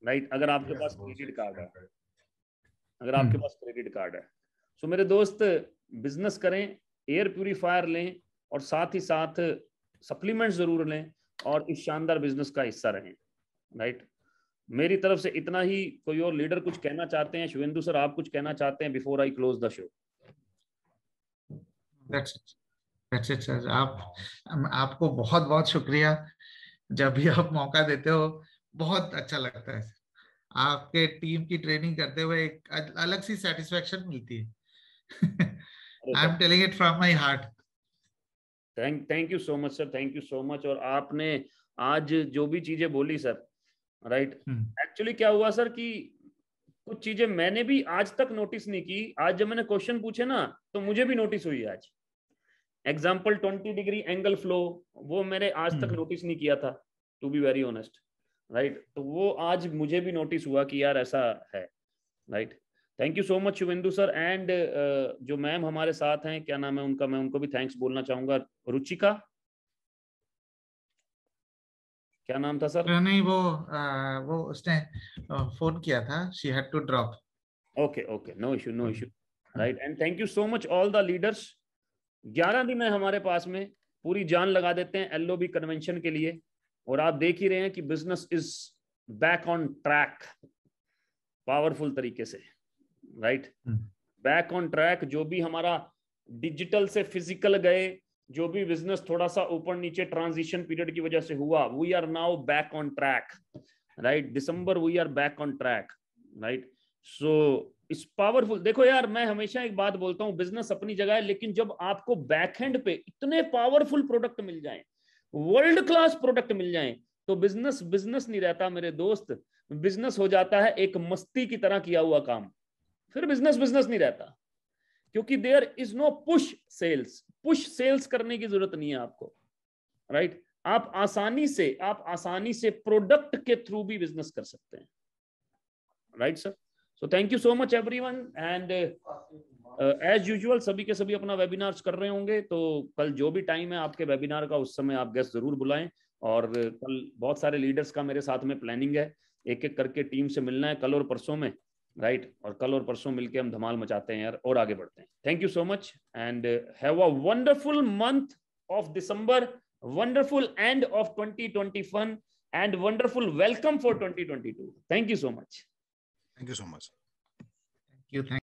राइट। अगर आपके पास क्रेडिट कार्ड है, अगर आपके पास क्रेडिट कार्ड है। सो मेरे दोस्त बिजनेस करें, एयर प्यूरीफायर लें, और साथ ही साथ सप्लीमेंट जरूर लें, और इस शानदार बिजनेस का हिस्सा रहें, राइट। मेरी तरफ से इतना ही। कोई और लीडर कुछ कहना चाहते हैं? शुभेंदु सर आप कुछ कहना चाहते हैं before I close the show? That's it sir. आपको बहुत बहुत शुक्रिया, जब भी आप मौका देते हो बहुत अच्छा लगता है। आपके टीम की ट्रेनिंग करते हुए एक अलग सी सेटिस्फेक्शन मिलती है। I am telling it from my heart. Thank you so much sir, thank you so much. और आपने आज जो भी चीजें बोली सर, राइट, एक्चुअली क्या हुआ सर कि कुछ चीजें मैंने भी आज तक नोटिस नहीं की। आज जब मैंने क्वेश्चन पूछे ना तो मुझे भी नोटिस हुई आज। एग्जाम्पल 20 डिग्री एंगल फ्लो, वो मैंने आज तक नोटिस नहीं किया था, to be very honest, right. तो वो आज मुझे भी नोटिस हुआ कि यार ऐसा है, right. Thank you so much Shubhendu sir. And जो मैम हमारे साथ हैं, क्या नाम है उनका, मैं उनको भी थैंक्स बोलना चाहूंगा। रुचिका, क्या नाम था सर? नहीं, वो उसने फोन किया था, she had to drop. Okay, no issue, right. And thank you so much all the leaders. 11 दिन है हमारे पास में, पूरी जान लगा देते हैं LOB कन्वेंशन के लिए। और आप देख ही रहे हैं कि business is back on track, powerful तरीके से, राइट, बैक ऑन ट्रैक। जो भी हमारा डिजिटल से फिजिकल गए, जो भी बिजनेस थोड़ा सा ऊपर नीचे ट्रांजिशन पीरियड की वजह से हुआ, we are now back on track, right. December we are back on track, right. So इस पावरफुल, देखो यार मैं हमेशा एक बात बोलता हूं, बिजनेस अपनी जगह है, लेकिन जब आपको बैकएंड पे इतने पावरफुल प्रोडक्ट मिल जाएं, वर्ल्ड क्लास प्रोडक्ट मिल जाएं, तो बिजनेस बिजनेस नहीं रहता मेरे दोस्त। बिजनेस हो जाता है एक मस्ती की तरह किया हुआ काम, फिर बिजनेस बिजनेस नहीं रहता, क्योंकि there is no push sales करने की जरूरत नहीं है आपको, राइट। आप आसानी से प्रोडक्ट के थ्रू भी बिजनेस कर सकते हैं, right sir. So thank you so much everyone, and as usual सभी के सभी अपना वेबिनार्स कर रहे होंगे, तो कल जो भी टाइम है आपके वेबिनार का उस समय आप गेस्ट जरूर बुलाएं। और कल बहुत सारे लीडर्स का मेरे साथ में प्लानिंग है, एक एक करके टीम से मिलना है कल और परसों में, राइट। और कल और परसों मिलके हम धमाल मचाते हैं यार और आगे बढ़ते हैं। Thank you so much and have a wonderful month of December, wonderful end of 2021 and wonderful welcome for 2022। Thank you so much. Thank you so much. Thank you.